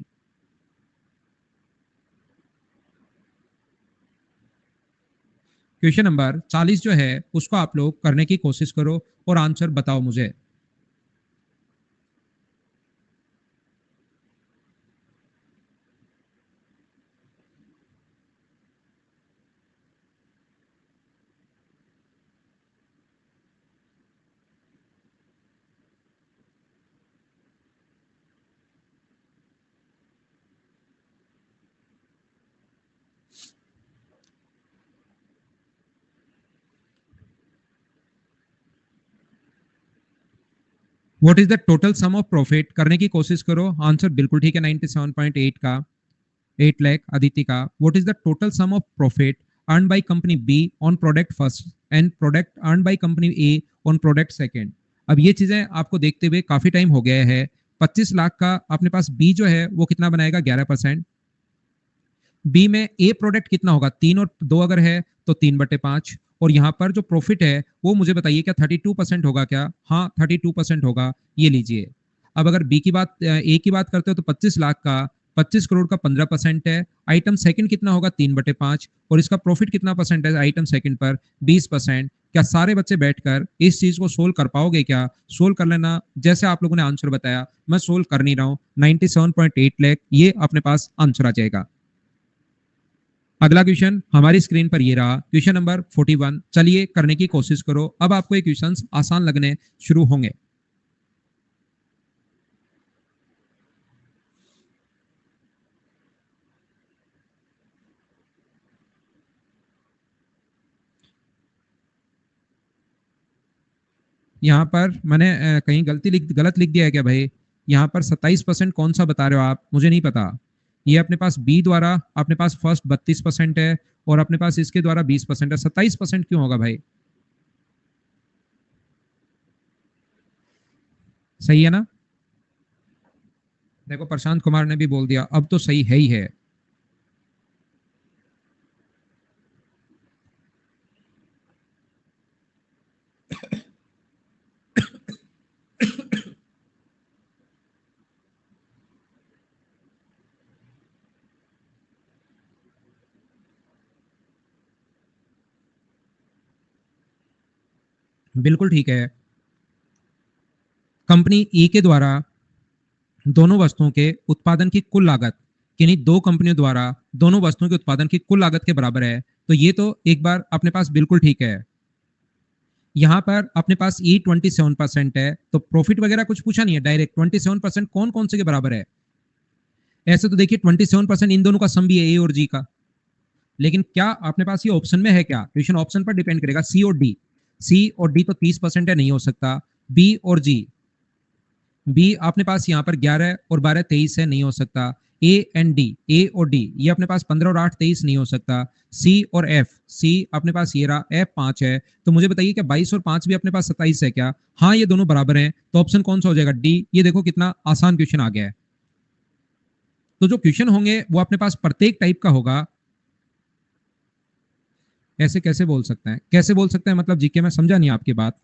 क्वेश्चन नंबर 40 जो है उसको आप लोग करने की कोशिश करो और आंसर बताओ मुझे। What is the total sum of profit, करने की कोशिश करो। आंसर बिल्कुल ठीक है 97.8 का, 8 लाख अदिति का। What is the total sum of profit earn by company be on product first and product earn by company A on product second? अब ये चीजें आपको देखते हुए काफी टाइम हो गया है। 25 लाख का अपने पास बी जो है वो कितना बनाएगा 11%। बी में ए प्रोडक्ट कितना होगा, 3 और 2 अगर है तो 3/5। और यहाँ पर जो प्रॉफिट है वो मुझे बताइए क्या 32% होगा क्या? हाँ 32% होगा, ये लीजिए। अब अगर बी की बात, ए की बात करते हो तो 25 लाख का 25 करोड़ का 15% है। आइटम सेकंड कितना होगा 3/5, और इसका प्रॉफिट कितना परसेंट है आइटम सेकंड पर 20%। क्या सारे बच्चे बैठकर इस चीज को सोल्व कर पाओगे क्या? सोल्व कर लेना, जैसे आप लोगों ने आंसर बताया मैं सोल्व कर नहीं रहा हूँ। 97.8 लाख ये अपने पास आंसर आ जाएगा। अगला क्वेश्चन हमारी स्क्रीन पर ये रहा, क्वेश्चन नंबर 41। चलिए करने की कोशिश करो, अब आपको ये क्वेश्चंस आसान लगने शुरू होंगे। यहाँ पर मैंने कहीं गलत लिख दिया है क्या भाई? यहाँ पर 27% कौन सा बता रहे हो आप, मुझे नहीं पता। ये अपने पास बी द्वारा अपने पास फर्स्ट 32% है और अपने पास इसके द्वारा 20% है, 27% क्यों होगा भाई? सही है ना? देखो प्रशांत कुमार ने भी बोल दिया, अब तो सही है ही है। बिल्कुल ठीक है। कंपनी ई के द्वारा दोनों वस्तुओं के उत्पादन की कुल लागत किन्हीं दो कंपनियों द्वारा दोनों वस्तुओं के उत्पादन की कुल लागत के बराबर है, तो ये तो एक बार अपने पास बिल्कुल ठीक है। यहाँ पर अपने पास ई 27% है, तो प्रॉफिट वगैरह कुछ पूछा नहीं है, डायरेक्ट 27% कौन कौन से के बराबर है। ऐसे तो देखिए 27% इन दोनों का सम भी है, ए और जी का। लेकिन क्या अपने पास ये ऑप्शन में है क्या? क्वेश्चन ऑप्शन पर डिपेंड करेगा, सी और डी। सी और डी तो 30% है, नहीं हो सकता। बी और जी, बी अपने पास यहाँ पर 11 और 12 23 है, नहीं हो सकता। ए एंड डी, ए और डी ये अपने पास 15 और 8 23 नहीं हो सकता। सी और एफ, सी अपने पास ये रहा, एफ 5 है। तो मुझे बताइए क्या 22 और 5 भी अपने पास 27 है क्या? हाँ, ये दोनों बराबर हैं, तो ऑप्शन कौन सा हो जाएगा? डी। ये देखो कितना आसान क्वेश्चन आ गया है। तो जो क्वेश्चन होंगे वो अपने पास प्रत्येक टाइप का होगा। ऐसे कैसे बोल सकते हैं, कैसे बोल सकते हैं मतलब जीके में समझा नहीं आपकी बात।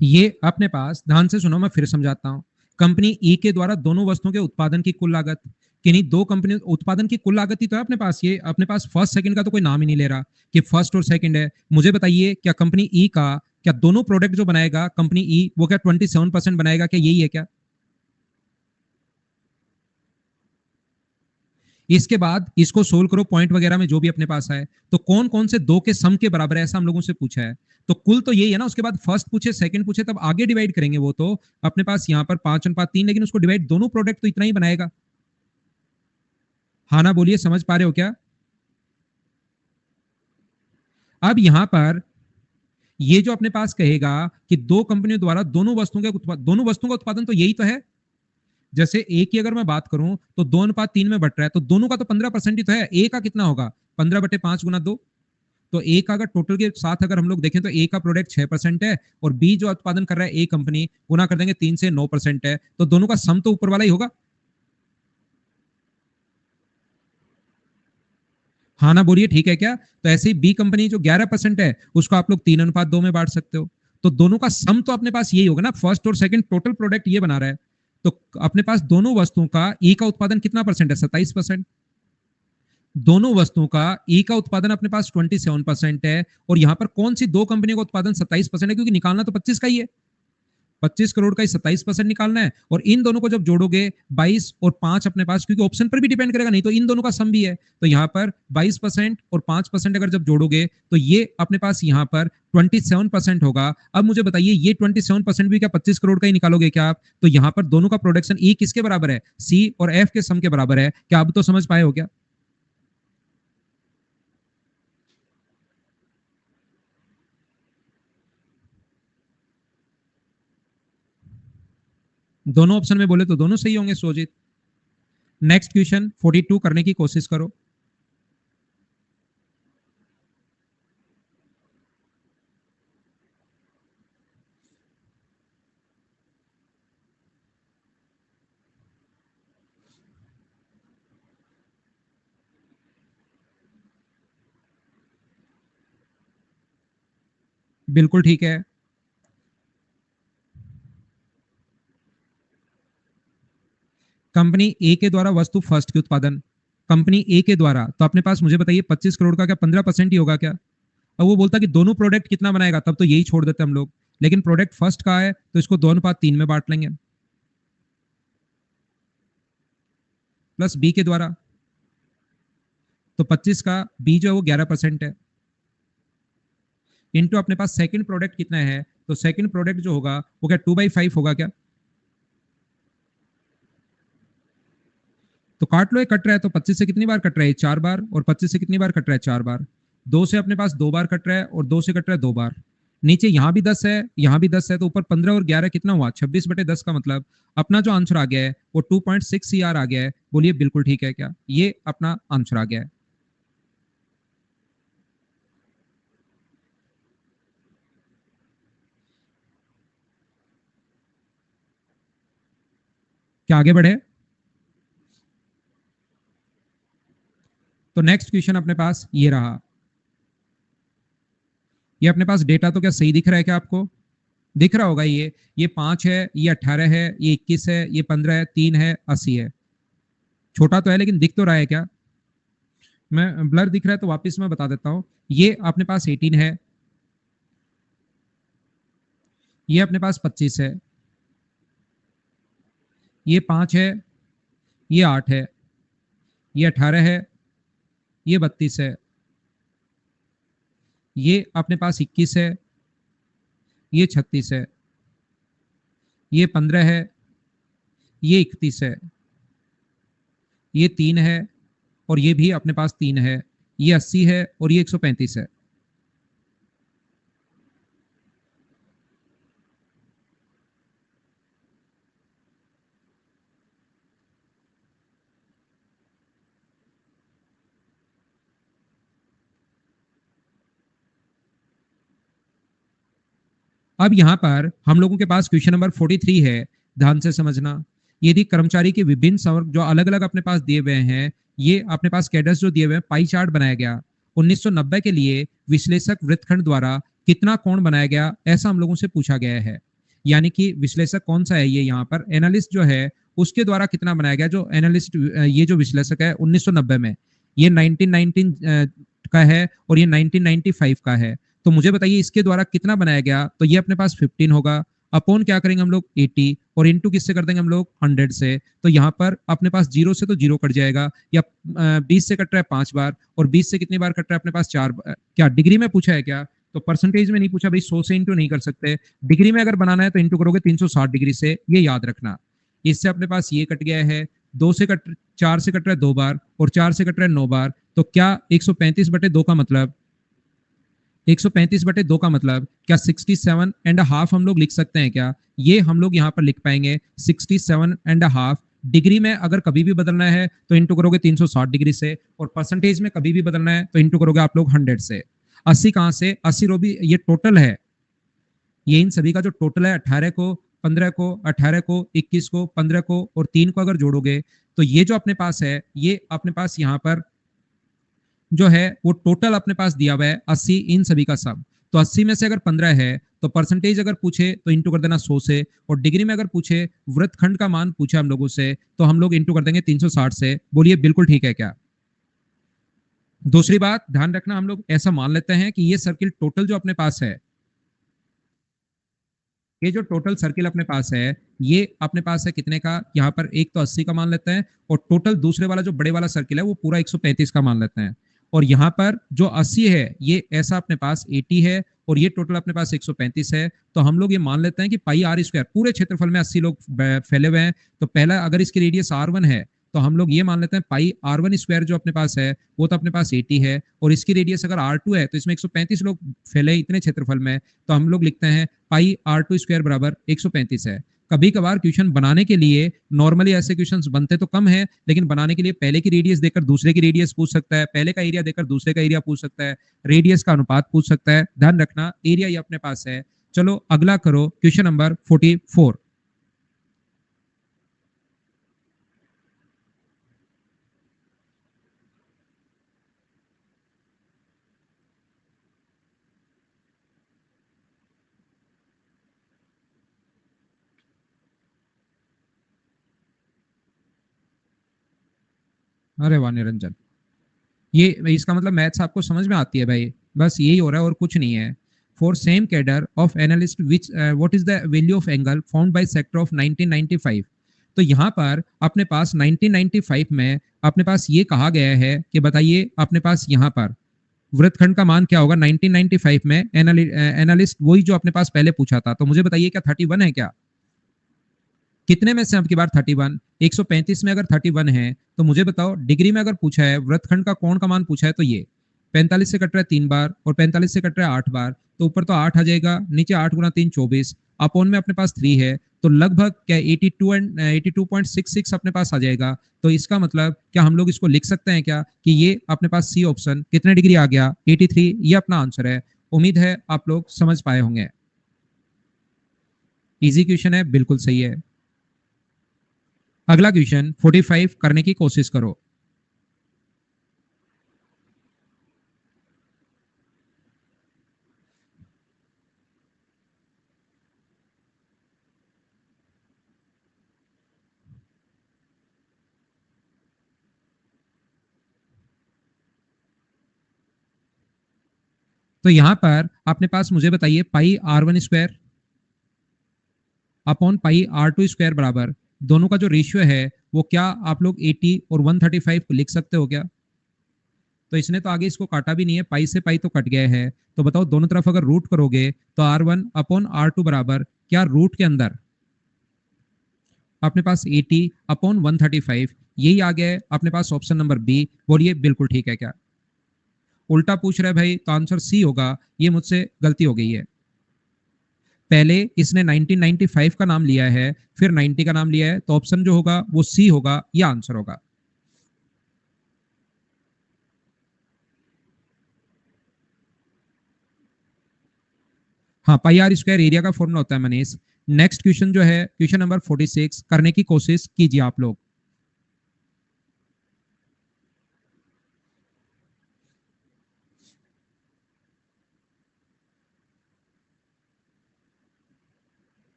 ये अपने पास ध्यान से सुनो, मैं फिर समझाता हूं। कंपनी ई के द्वारा दोनों वस्तुओं के उत्पादन की कुल लागत, किन्हीं दो कंपनी उत्पादन की कुल लागत ही तो है अपने पास। ये अपने पास फर्स्ट सेकंड का तो कोई नाम ही नहीं ले रहा कि फर्स्ट और सेकंड है। मुझे बताइए क्या कंपनी ई का, क्या दोनों प्रोडक्ट जो बनाएगा कंपनी ई वो क्या 27% बनाएगा, क्या यही है क्या? इसके बाद इसको सोल्व करो पॉइंट वगैरह में जो भी अपने पास है, तो कौन कौन से दो के सम के बराबर है ऐसा हम लोगों से पूछा है। तो कुल तो यही है ना, उसके बाद फर्स्ट पूछे सेकंड पूछे तब आगे डिवाइड करेंगे। वो तो अपने पास यहाँ पर 5/3, लेकिन उसको डिवाइड दोनों प्रोडक्ट तो इतना ही बनाएगा। हाँ ना बोलिए, समझ पा रहे हो क्या? अब यहां पर ये जो अपने पास कहेगा कि दो कंपनियों द्वारा दोनों वस्तुओं का उत्पादन, तो यही तो है। जैसे ए की अगर मैं बात करूं तो 2/3 में बट रहा है, तो दोनों का तो 15% ही तो है। ए का कितना होगा? 15/5 × 2। तो ए का अगर टोटल के साथ अगर हम लोग देखें तो ए का प्रोडक्ट 6% है, और बी जो उत्पादन कर रहा है ए कंपनी, गुना कर देंगे 3 से 9% है, तो दोनों का सम तो ऊपर वाला ही होगा। हाँ ना बोलिए, ठीक है क्या? तो ऐसे ही बी कंपनी जो 11% है उसको आप लोग 3/2 में बांट सकते हो। तो दोनों का सम तो अपने पास यही होगा ना, फर्स्ट और सेकंड टोटल प्रोडक्ट ये बना रहा है। तो अपने पास दोनों वस्तुओं का ई का उत्पादन कितना परसेंट है? 27%। दोनों वस्तुओं का ई का उत्पादन अपने पास 27% है, और यहां पर कौन सी दो कंपनियों का उत्पादन 27% है? क्योंकि निकालना तो 25 का ही है। 25 करोड़ का ही 27% निकालना है, और इन दोनों को जब जोड़ोगे 22 और 5 अपने पास, क्योंकि ऑप्शन पर भी डिपेंड करेगा, नहीं तो इन दोनों का सम भी है। तो यहाँ पर 22% और 5% अगर जब जोड़ोगे तो ये अपने पास यहाँ पर 27% होगा। अब मुझे बताइए ये 27% भी क्या 25 करोड़ का ही निकालोगे क्या आप? तो यहाँ पर दोनों का प्रोडक्शन ई किसके बराबर है? सी और एफ के सम के बराबर है। क्या अब तो समझ पाए हो क्या? दोनों ऑप्शन में बोले तो दोनों सही होंगे सोजित। नेक्स्ट क्वेश्चन 42 करने की कोशिश करो। बिल्कुल ठीक है। कंपनी ए के द्वारा वस्तु फर्स्ट की उत्पादन, कंपनी ए के द्वारा, तो अपने पास मुझे बताइए 25 करोड़ का क्या 15% ही होगा क्या? अब वो बोलता कि दोनों प्रोडक्ट कितना बनाएगा, तब तो यही छोड़ देते हम लोग। लेकिन प्रोडक्ट फर्स्ट का है तो इसको 2/3 में बांट लेंगे, प्लस बी के द्वारा, तो 25 का बी जो है वो 11% है, इंटू अपने पास सेकंड प्रोडक्ट कितना है, तो सेकंड प्रोडक्ट जो होगा वो क्या 2/5 होगा क्या? तो काट लो, ये कट रहा है तो 25 से कितनी बार कट रहा है? 4 बार। और 25 से कितनी बार कट रहा है? 4 बार। 2 से अपने पास 2 बार कट रहा है, और 2 से कट रहा है 2 बार। नीचे यहाँ भी 10 है, यहाँ भी 10 है, तो ऊपर 15 और 11 कितना हुआ? 26/10 का मतलब अपना जो आंसर आ गया है वो 2.6 CR आ गया है। बोलिए बिल्कुल ठीक है क्या? ये अपना आंसर आ गया है। क्या आगे बढ़े? तो नेक्स्ट क्वेश्चन अपने पास ये रहा। ये अपने पास डेटा तो क्या सही दिख रहा है क्या आपको? दिख रहा होगा ये 5 है, ये 18 है, ये 21 है, ये 15 है, 3 है, 80 है। छोटा तो है लेकिन दिख तो रहा है क्या? मैं ब्लर दिख रहा है तो वापस मैं बता देता हूँ। ये अपने पास 18 है, ये अपने पास 25 है, ये 5 है, ये 8 है, ये 18 है, ये 32 है, ये अपने पास 21 है, ये 36 है, ये 15 है, ये 31 है, ये 3 है और ये भी अपने पास 3 है, ये 80 है और ये 135 है। अब यहाँ पर हम लोगों के पास क्वेश्चन नंबर 43 है, ध्यान से समझना। यदि कर्मचारी के विभिन्न संवर्ग जो अलग अलग अपने पास दिए हुए हैं, ये अपने पास कैडर्स जो दिए हुए हैं, पाई चार्ट बनाया गया। 1990 के लिए विश्लेषक वृत्तखंड द्वारा कितना कोण बनाया गया, ऐसा हम लोगों से पूछा गया है। यानी कि विश्लेषक कौन सा है, ये यहाँ पर एनालिस्ट जो है उसके द्वारा कितना बनाया गया। जो एनालिस्ट ये जो विश्लेषक है 1990 में, ये 1919 का है और ये 1995 का है। तो मुझे बताइए इसके द्वारा कितना बनाया गया। तो ये अपने पास 15 होगा, अपॉन क्या करेंगे हम लोग 80 और इनटू किससे कर देंगे हम लोग 100 से। तो यहाँ पर अपने पास जीरो से तो जीरो कट जाएगा, या 20 से कट रहा है 5 बार और 20 से कितनी बार कट रहा है अपने पास 4 बार। क्या डिग्री में पूछा है क्या? तो परसेंटेज में नहीं पूछा भाई, 100 से इंटू नहीं कर सकते। डिग्री में अगर बनाना है तो इंटू करोगे 360 डिग्री से, ये याद रखना। इससे अपने पास ये कट गया है, 4 से कट रहा है 2 बार और 4 से कट रहा है 9 बार। तो क्या 135/2 का मतलब 135/2 का मतलब क्या 67.5 हम लोग लिख सकते हैं क्या? ये हम लोग यहाँ पर लिख पाएंगे 67.5। डिग्री में अगर कभी भी बदलना है तो इंटू करोगे 360 डिग्री से, और परसेंटेज में कभी भी बदलना है तो इंटू करोगे आप लोग 100 से। 80 कहां से? 80 रो भी ये टोटल है, ये इन सभी का जो टोटल है 18 को, 15 को, 18 को, 21 को, 15 को और 3 को अगर जोड़ोगे तो ये जो अपने पास है, ये अपने पास यहाँ पर जो है वो टोटल अपने पास दिया हुआ है 80, इन सभी का सब। तो 80 में से अगर 15 है तो परसेंटेज अगर पूछे तो इंटू कर देना 100 से, और डिग्री में अगर पूछे वृत्तखंड का मान पूछे हम लोगों से तो हम लोग इंटू कर देंगे 360 से। बोलिए बिल्कुल ठीक है क्या? दूसरी बात ध्यान रखना, हम लोग ऐसा मान लेते हैं कि ये सर्किल टोटल जो अपने पास है, ये जो टोटल सर्किल अपने पास है, ये अपने पास है कितने का? यहाँ पर एक तो 80 का मान लेते हैं, और टोटल दूसरे वाला जो बड़े वाला सर्किल है वो पूरा 135 का मान लेते हैं। और यहाँ पर जो 80 है ये ऐसा अपने पास 80 है, और ये टोटल अपने पास 135 है। तो हम लोग ये मान लेते हैं कि पाई आर स्क्वायर, पूरे क्षेत्रफल में 80 लोग फैले हुए हैं, तो पहला अगर इसकी रेडियस R1 है तो हम लोग ये मान लेते हैं पाई R1 स्क्वायर जो अपने पास है वो तो अपने पास 80 है, और इसकी रेडियस अगर R2 है तो इसमें 135 लोग फैले इतने क्षेत्रफल में, तो हम लोग लिखते हैं पाई R2 स्क्वायर बराबर 135 है। कभी कभार क्वेश्चन बनाने के लिए, नॉर्मली ऐसे क्वेश्चंस बनते तो कम है, लेकिन बनाने के लिए पहले की रेडियस देकर दूसरे की रेडियस पूछ सकता है, पहले का एरिया देकर दूसरे का एरिया पूछ सकता है, रेडियस का अनुपात पूछ सकता है। ध्यान रखना एरिया ये अपने पास है। चलो अगला करो, क्वेश्चन नंबर 44। अरे वाह निरंजन, ये इसका मतलब मैथ्स आपको समझ में आती है भाई, बस यही हो रहा है और कुछ नहीं है। For same cadre of analyst which what is the value of angle found by sector of 1995। तो यहाँ पर अपने पास 1995 में अपने पास ये कहा गया है कि बताइए अपने पास यहाँ पर वृत्तखंड का मान क्या होगा 1995 में। एनालिस्ट वही जो अपने पास पहले पूछा था, तो मुझे बताइए क्या 31 है क्या? कितने में से अब की बार 31? 135 में अगर 31 है तो मुझे बताओ डिग्री में अगर पूछा है वृत्तखंड का कोण का मान पूछा है, तो ये 45 से कट रहा है 3 बार और 45 से कट रहा है 8 बार, तो ऊपर तो 8 आ जाएगा, नीचे 8 गुना 3 24, अपॉन में अपने पास 3 है, तो लगभग क्या 82 एंड 82.66 अपने पास आ जाएगा। तो इसका मतलब क्या हम लोग इसको लिख सकते हैं क्या कि ये अपने पास सी ऑप्शन कितने डिग्री आ गया? 83, ये अपना आंसर है। उम्मीद है आप लोग समझ पाए होंगे। इजी क्वेश्चन है, बिल्कुल सही है। अगला क्वेश्चन 45 करने की कोशिश करो। तो यहाँ पर अपने पास मुझे बताइए पाई R1 square upon pi R2 square बराबर दोनों का जो रेशियो है वो क्या आप लोग 80 और 135 को लिख सकते हो क्या? तो इसने तो आगे इसको काटा भी नहीं है, पाई से पाई तो कट गया है। तो बताओ दोनों तरफ अगर रूट करोगे तो R1 अपॉन R2 बराबर क्या रूट के अंदर अपने पास 80 अपॉन 135 यही आ गया है अपने पास ऑप्शन नंबर बी। बोलिए बिल्कुल ठीक है क्या? उल्टा पूछ रहा है भाई तो आंसर सी होगा। ये मुझसे गलती हो गई है। पहले इसने 1995 का नाम लिया है फिर 90 का नाम लिया है तो ऑप्शन जो होगा वो सी होगा, ये आंसर होगा। हाँ, पाई आर स्क्वायर एरिया का फॉर्मूला होता है मनीष। नेक्स्ट क्वेश्चन जो है क्वेश्चन नंबर 46 करने की कोशिश कीजिए आप लोग।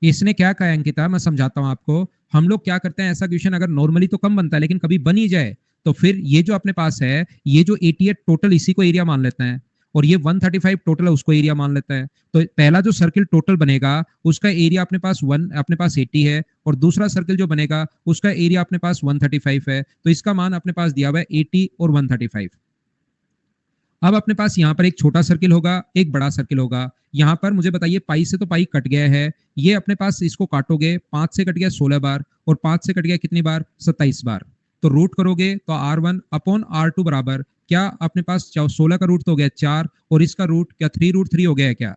इसने क्या कहा है अंकिता, मैं समझाता हूं आपको। हम लोग क्या करते हैं, ऐसा क्वेश्चन अगर नॉर्मली तो कम बनता है लेकिन कभी बन ही जाए तो फिर ये जो अपने पास है, ये जो 88 टोटल इसी को एरिया मान लेते हैं और ये 135 टोटल है उसको एरिया मान लेता है। तो पहला जो सर्किल टोटल बनेगा उसका एरिया अपने पास 80 है और दूसरा सर्किल जो बनेगा उसका एरिया अपने पास 135 है। तो इसका मान अपने पास दिया हुआ है 80 और 135। अब अपने पास यहाँ पर एक छोटा सर्किल होगा, एक बड़ा सर्किल होगा। यहाँ पर मुझे बताइए पाई से तो पाई कट गया है, ये अपने पास इसको काटोगे 5 से कट गया 16 बार और 5 से कट गया कितनी बार 27 बार। तो रूट करोगे तो R1 अपॉन R2 बराबर क्या अपने पास 16 का रूट तो हो गया 4 और इसका रूट क्या 3√3 हो गया है क्या?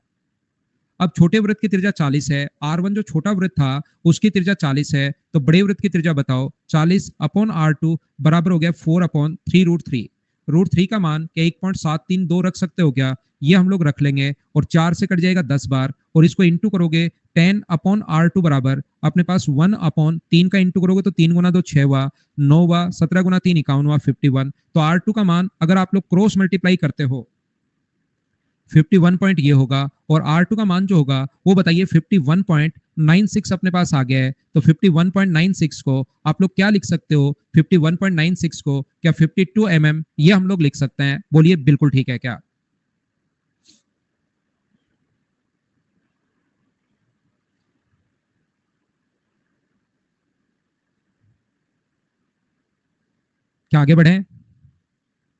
अब छोटे वृत्त की त्रिज्या 40 है, R1 जो छोटा वृत्त था उसकी त्रिज्या 40 है, तो बड़े वृत्त की त्रिज्या बताओ। 40 अपॉन R2 बराबर हो गया 4 अपॉन 3√3। √3 का मान क्या 1.732 रख सकते हो क्या? ये हम लोग रख लेंगे और 4 से कट जाएगा 10 बार और इसको इंटू करोगे 10 अपॉन R2 बराबर अपने पास 1 अपॉन 3 का इंटू करोगे तो 3 गुना 2 6 हुआ, 9 हुआ, 17 गुना 3 51 हुआ 51। तो R2 का मान अगर आप लोग क्रॉस मल्टीप्लाई करते हो 51 पॉइंट ये होगा और R2 का मान जो होगा वो बताइए 51.96 अपने पास आ गया है। तो 51.96 को आप लोग क्या लिख सकते हो? 51.96 को क्या 52 ये हम लोग लिख सकते हैं? बोलिए बिल्कुल ठीक है क्या? क्या आगे बढ़े?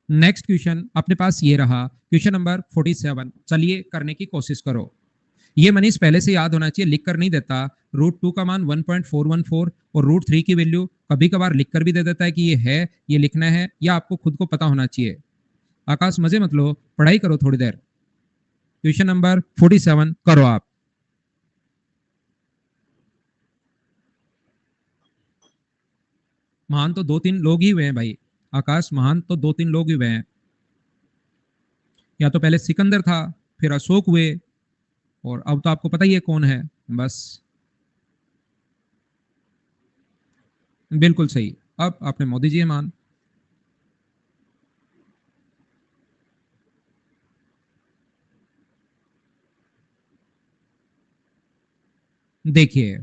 नेक्स्ट क्वेश्चन अपने पास ये रहा क्वेश्चन नंबर 47। चलिए करने की कोशिश करो। ये मनीष पहले से याद होना चाहिए, लिख कर नहीं देता। √2 का मान 1.414 और √3 की वैल्यू कभी कभार लिख कर भी दे देता है कि ये है, ये लिखना है, या आपको खुद को पता होना चाहिए। आकाश मजे मत लो, पढ़ाई करो थोड़ी देर। क्वेश्चन नंबर 47 करो आप। महान तो दो तीन लोग ही हुए हैं भाई। आकाश महान तो दो तीन लोग ही हुए हैं। या तो पहले सिकंदर था, फिर अशोक हुए, और अब तो आपको पता ही है कौन है। बस बिल्कुल सही। अब आपने मोदी जी है महान। देखिए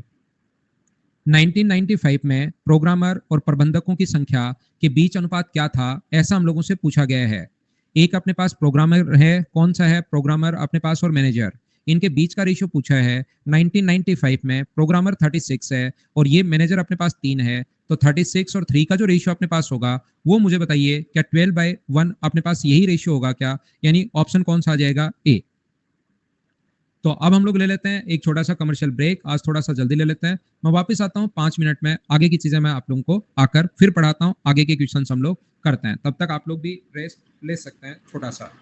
1995 में प्रोग्रामर और प्रबंधकों की संख्या के बीच अनुपात क्या था, ऐसा हम लोगों से पूछा गया है। एक अपने पास प्रोग्रामर है, कौन सा है प्रोग्रामर अपने पास, और मैनेजर, इनके बीच का रेशियो पूछा है। 1995 में प्रोग्रामर 36 है और ये मैनेजर अपने पास 3 है। तो 36 और 3 का जो रेशियो अपने पास होगा वो मुझे बताइए क्या 12/1 अपने पास यही रेशियो होगा क्या? यानी ऑप्शन कौन सा आ जाएगा? ए। तो अब हम लोग ले लेते हैं एक छोटा सा कमर्शियल ब्रेक, आज थोड़ा सा जल्दी ले लेते हैं। मैं वापस आता हूँ 5 मिनट में, आगे की चीजें मैं आप लोगों को आकर फिर पढ़ाता हूँ, आगे के क्वेश्चन हम लोग करते हैं। तब तक आप लोग भी रेस्ट ले सकते हैं छोटा सा।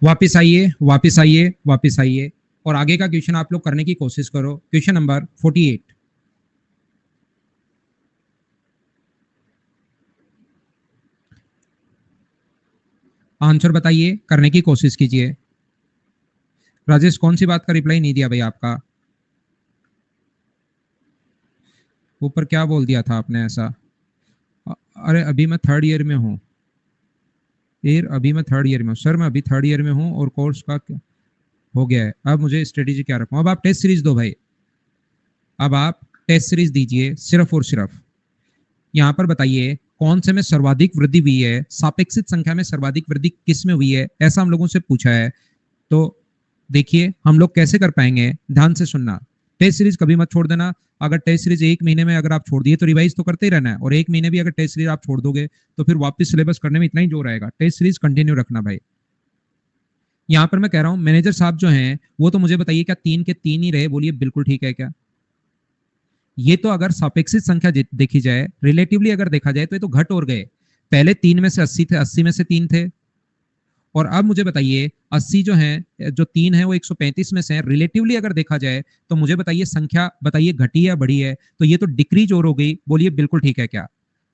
वापिस आइए, वापिस आइए, वापिस आइए और आगे का क्वेश्चन आप लोग करने की कोशिश करो। Question number 48। आंसर बताइए, करने की कोशिश कीजिए। राजेश, कौन सी बात का रिप्लाई नहीं दिया भाई आपका? ऊपर क्या बोल दिया था आपने ऐसा? अरे अभी मैं थर्ड ईयर में हूँ। अभी मैं थर्ड ईयर में हूँ सर, मैं अभी थर्ड ईयर में हूँ और कोर्स का हो गया है। अब मुझे स्ट्रेटेजी क्या रखूँ? अब आप टेस्ट सीरीज दो भाई। अब आप टेस्ट सीरीज दीजिए सिर्फ और सिर्फ। यहाँ पर बताइए कौन से में सर्वाधिक वृद्धि हुई है, सापेक्षिक संख्या में सर्वाधिक वृद्धि किस में हुई है, ऐसा हम लोगों से पूछा है। तो देखिए हम लोग कैसे कर पाएंगे, ध्यान से सुनना। टेस्ट सीरीज कभी मत छोड़ देना। अगर टेस्ट सीरीज एक महीने में अगर आप छोड़ दिए तो रिवाइज तो करते ही रहना है, और एक महीने भी अगर टेस्ट सीरीज आप छोड़ दोगे तो फिर वापस सिलेबस करने में इतना ही जोर आएगा। टेस्ट सीरीज कंटिन्यू रखना भाई। यहाँ पर मैं कह रहा हूँ मैनेजर साहब जो हैं वो तो मुझे बताइए क्या 3 के 3 ही रहे? बोलिए बिल्कुल ठीक है क्या? ये तो अगर सापेक्षिक संख्या देखी जाए, रिलेटिवली अगर देखा जाए तो ये तो घट और गए। पहले 3 में से 80 थे, 80 में से 3 थे। और अब मुझे बताइए 80 जो है, जो 3 है वो 135 में से है। रिलेटिवली अगर देखा जाए तो मुझे बताइए संख्या बताइए घटी या बढ़ी है? तो ये तो डिक्रीज और हो गई। बोलिए बिल्कुल ठीक है क्या?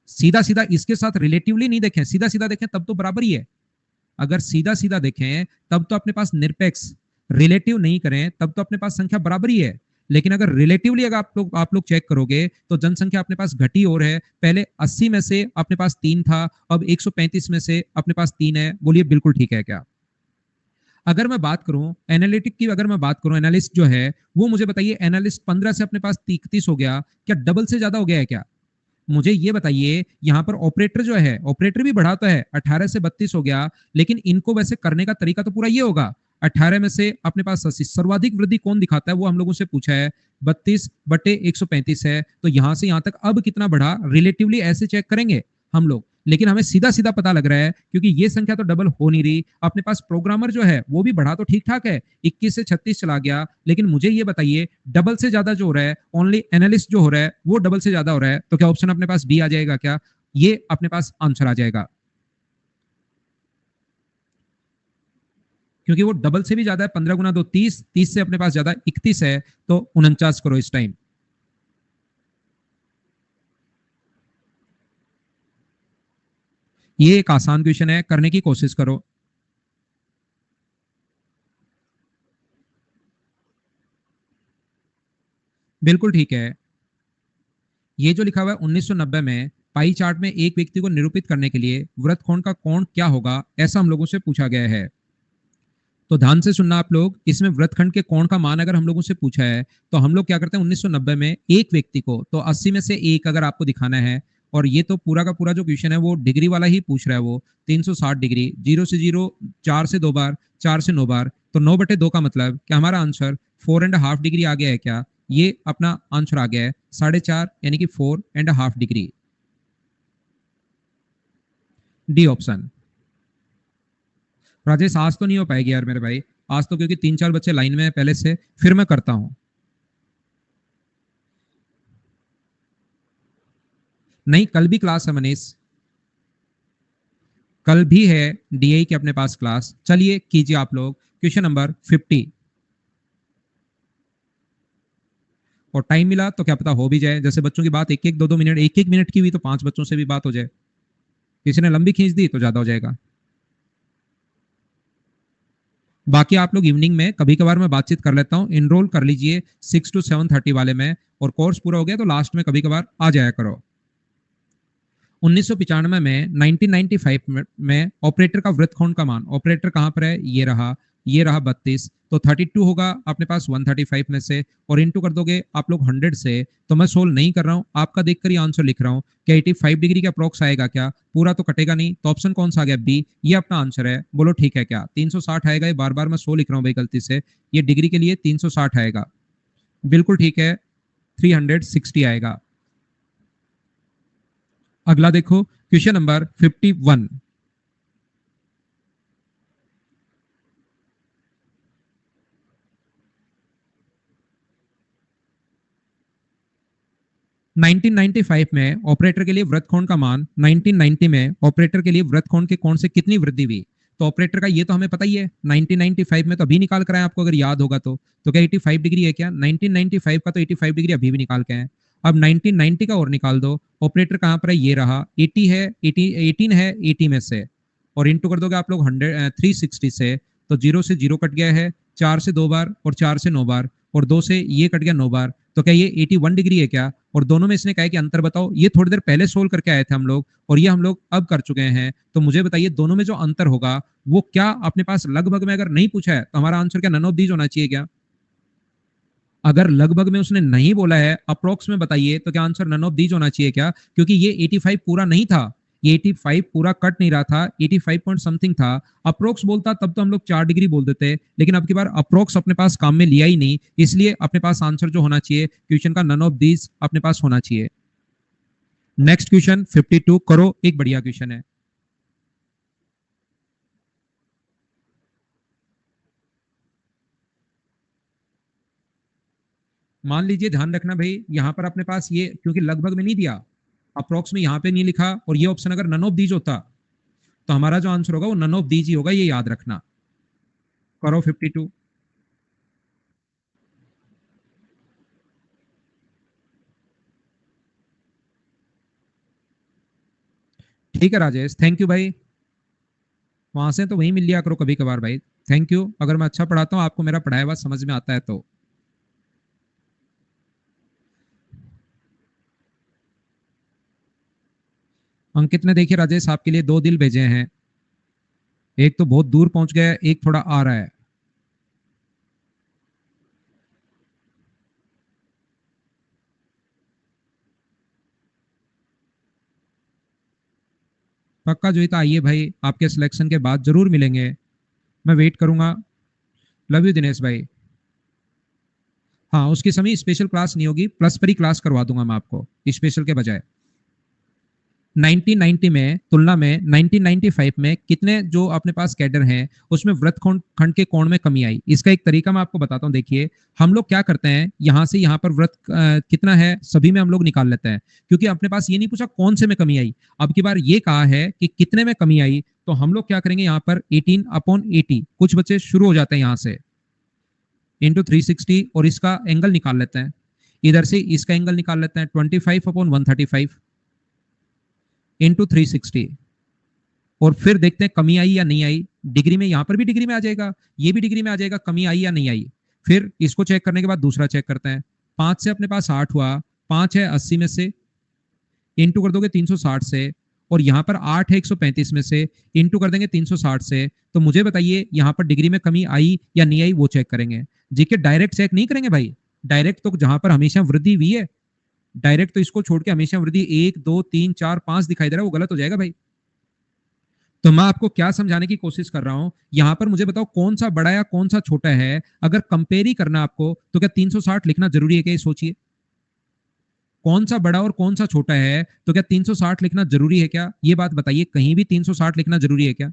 सीधा सीधा इसके साथ रिलेटिवली नहीं देखें, सीधा सीधा देखें तब तो बराबर ही है। अगर सीधा सीधा देखें तब तो अपने पास निरपेक्ष, रिलेटिव नहीं करें तब तो अपने पास संख्या बराबर ही है। लेकिन अगर रिलेटिवली अगर आप लोग चेक करोगे तो जनसंख्या अपने पास घटी और है। पहले 80 में से अपने पास 3 था, अब 135 में से अपने पास 3 है। बोलिए बिल्कुल ठीक है क्या? अगर मैं बात करूं एनालिटिक की, अगर मैं बात करूं एनालिस्ट जो है वो मुझे बताइए, एनालिस्ट 15 से अपने पास 31 हो गया, क्या डबल से ज्यादा हो गया है क्या? मुझे ये बताइए यहाँ पर ऑपरेटर जो है, ऑपरेटर भी बढ़ाता है, 18 से 32 हो गया। लेकिन इनको वैसे करने का तरीका तो पूरा ये होगा, 18 में से अपने पास 80, सर्वाधिक वृद्धि कौन दिखाता है वो हम लोगों से पूछा है। 32/135 है, तो यहां से यहां तक अब कितना बढ़ा रिलेटिवली ऐसे चेक करेंगे हम लोग। लेकिन हमें सीधा सीधा पता लग रहा है क्योंकि ये संख्या तो डबल हो नहीं रही। अपने पास प्रोग्रामर जो है वो भी बढ़ा तो ठीक ठाक है, 21 से 36 चला गया। लेकिन मुझे ये बताइए डबल से ज्यादा जो हो रहा है, ओनली एनालिस्ट जो हो रहा है वो डबल से ज्यादा हो रहा है, तो क्या ऑप्शन अपने पास बी आ जाएगा क्या? ये अपने पास आंसर आ जाएगा, क्योंकि वो डबल से भी ज्यादा है। 15 गुना 2 30, 30 से अपने पास ज्यादा 31 है, तो 49 करो इस टाइम। ये एक आसान क्वेश्चन है, करने की कोशिश करो। बिल्कुल ठीक है। ये जो लिखा हुआ है 1990 में पाई चार्ट में एक व्यक्ति को निरूपित करने के लिए वृत्तखंड का कोण क्या होगा, ऐसा हम लोगों से पूछा गया है। तो ध्यान से सुनना आप लोग, इसमें वृत्तखंड के कोण का मान अगर हम लोगों से पूछा है तो हम लोग क्या करते हैं 1990 में एक व्यक्ति को, तो 80 में से एक अगर आपको दिखाना है, और ये तो पूरा का पूरा जो क्वेश्चन है वो डिग्री वाला ही पूछ रहा है, वो 360 डिग्री, 0 से 0, 4 से 2 बार, 4 से 9 बार, तो 9/2 का मतलब क्या हमारा आंसर 4.5 डिग्री आ गया है क्या? ये अपना आंसर आ गया है 4.5, यानी कि 4.5 डिग्री। D option. राजेश आज तो नहीं हो पाएगी यार मेरे भाई, आज तो क्योंकि 3-4 बच्चे लाइन में है पहले से, फिर मैं करता हूं। नहीं, कल भी क्लास है मनीष, कल भी है डीआई की अपने पास क्लास। चलिए कीजिए आप लोग क्वेश्चन नंबर 50। और टाइम मिला तो क्या पता हो भी जाए, जैसे बच्चों की बात एक एक 2-2 मिनट, एक एक मिनट की हुई तो 5 बच्चों से भी बात हो जाए। किसी ने लंबी खींच दी तो ज्यादा हो जाएगा। बाकी आप लोग इवनिंग में कभी कभार मैं बातचीत कर लेता हूँ, इनरोल कर लीजिए 6 to 7:30 वाले में, और कोर्स पूरा हो गया तो लास्ट में कभी कभार आ जाया करो। 1995 में 1995 में ऑपरेटर का वृत्तखंड का मान, ऑपरेटर कहां पर है, ये रहा 32, तो 32 होगा अपने पास 135 में से, और इंटू कर दोगे आप लोग 100 से। तो मैं सोल्व नहीं कर रहा हूं, आपका देखकर ही आंसर लिख रहा हूं। क्या 85 डिग्री का अप्रोक्स आएगा क्या? पूरा तो कटेगा नहीं, तो ऑप्शन कौन सा आ गया? बी, ये अपना आंसर है। बोलो ठीक है क्या? 360 आएगा, ये बार बार मैं 100 लिख रहा हूँ भाई गलती से, ये डिग्री के लिए 360 आएगा। बिल्कुल ठीक है, 360 आएगा। अगला देखो क्वेश्चन नंबर 51। 1995 में ऑपरेटर के लिए वृत्तकोण का मान, 1990 में ऑपरेटर के लिए वृत्तकोण के कोण से कितनी वृद्धि हुई? तो ऑपरेटर का ये तो हमें पता ही है, 1995 में तो अभी निकाल कर आए आपको अगर याद होगा तो क्या 85 डिग्री है क्या? 1995 का तो 85 डिग्री अभी भी निकाल के आए। अब 1990 का और निकाल दो। ऑपरेटर कहाँ पर है? ये रहा। 80 है, 18 है 80 में से, और इंटू कर दोगे आप लोग 360 से, तो 0 से 0 कट गया है, 4 से 2 बार और 4 से 9 बार, और 2 से ये कट गया 9 बार। तो क्या ये 81 डिग्री है क्या? और दोनों में इसने कहा है कि अंतर बताओ। ये थोड़ी देर पहले सोल्व करके आए थे हम लोग, और ये हम लोग अब कर चुके हैं। तो मुझे बताइए दोनों में जो अंतर होगा वो क्या अपने पास लगभग में अगर नहीं पूछा है तो हमारा आंसर क्या नन ऑफ दीज होना चाहिए क्या? अगर लगभग में उसने नहीं बोला है, अप्रोक्स में बताइए, तो क्या आंसर नन ऑफ दीज होना चाहिए क्या? क्योंकि ये 85 पूरा नहीं था, ये 85 पूरा कट नहीं रहा था, 85 पॉइंट समथिंग था। अप्रोक्स बोलता तब तो हम लोग 4 डिग्री बोल देते, लेकिन अब की बार अप्रोक्स अपने पास काम में लिया ही नहीं, इसलिए अपने पास आंसर जो होना चाहिए क्वेश्चन का नन ऑफ दीज अपने पास होना चाहिए। नेक्स्ट क्वेश्चन 52 करो, एक बढ़िया क्वेश्चन है। मान लीजिए, ध्यान रखना भाई, यहां पर अपने पास ये क्योंकि लगभग में नहीं दिया, अप्रोक्स में यहां पे नहीं लिखा, और ये ऑप्शन अगर नन ऑफ दीज होता तो हमारा जो आंसर होगा वो नन ऑफ दीज ही होगा, ये याद रखना। करो 52। ठीक है राजेश, थैंक यू भाई। वहां से तो वही मिल लिया करो कभी कभार भाई। Thank you. अगर मैं अच्छा पढ़ाता हूँ, आपको मेरा पढ़ाया हुआ समझ में आता है तो। अंकित ने देखिए राजेश आपके लिए 2 दिल भेजे हैं, एक तो बहुत दूर पहुंच गया है, एक थोड़ा आ रहा है। पक्का जो ही तो आइए भाई, आपके सिलेक्शन के बाद जरूर मिलेंगे, मैं वेट करूंगा। लव यू दिनेश भाई। हाँ, उसकी समय स्पेशल क्लास नहीं होगी, प्लस पर ही क्लास करवा दूंगा मैं आपको स्पेशल के बजाय। 1990 में तुलना में 1995 में कितने जो अपने पास कैडर हैं उसमें वृत्त खंड के कोण में कमी आई। इसका एक तरीका मैं आपको बताता हूं। देखिए, हम लोग क्या करते हैं, यहां से यहां पर वृत्त कितना है सभी में हम लोग निकाल लेते हैं, क्योंकि अपने पास ये नहीं पूछा कौन से में कमी आई। अब की बार ये कहा है कि कितने में कमी आई, तो हम लोग क्या करेंगे, यहाँ पर 18/80, कुछ बच्चे शुरू हो जाते हैं यहाँ से, इंटू 360, और इसका एंगल निकाल लेते हैं। इधर से इसका एंगल निकाल लेते हैं 25/135 इंटू 360, और फिर देखते हैं कमी आई या नहीं आई। डिग्री में यहां पर भी डिग्री में आ जाएगा, ये भी डिग्री में आ जाएगा, कमी आई या नहीं आई। फिर इसको चेक करने के बाद दूसरा चेक करते हैं। 5 से अपने पास 8 हुआ, 5 है 80 में से, इंटू कर दोगे 360 से, और यहाँ पर 8 है 135 में से, इंटू कर देंगे 360 से। तो मुझे बताइए यहाँ पर डिग्री में कमी आई या नहीं आई, वो चेक करेंगे। जीके डायरेक्ट चेक नहीं करेंगे भाई, डायरेक्ट तो जहां पर हमेशा वृद्धि हुई है, डायरेक्ट तो इसको छोड़ के हमेशा वृद्धि 1 2 3 4 5 दिखाई दे रहा है, वो गलत हो जाएगा भाई। तो मैं आपको क्या समझाने की कोशिश कर रहा हूं, यहां पर मुझे बताओ कौन सा बड़ा या कौन सा छोटा है। अगर कंपेयर ही करना आपको, तो क्या 360 लिखना जरूरी है क्या? ये सोचिए, कौन सा बड़ा और कौन सा छोटा है, तो क्या 360 लिखना जरूरी है क्या? ये बात बताइए, कहीं भी 360 लिखना जरूरी है क्या?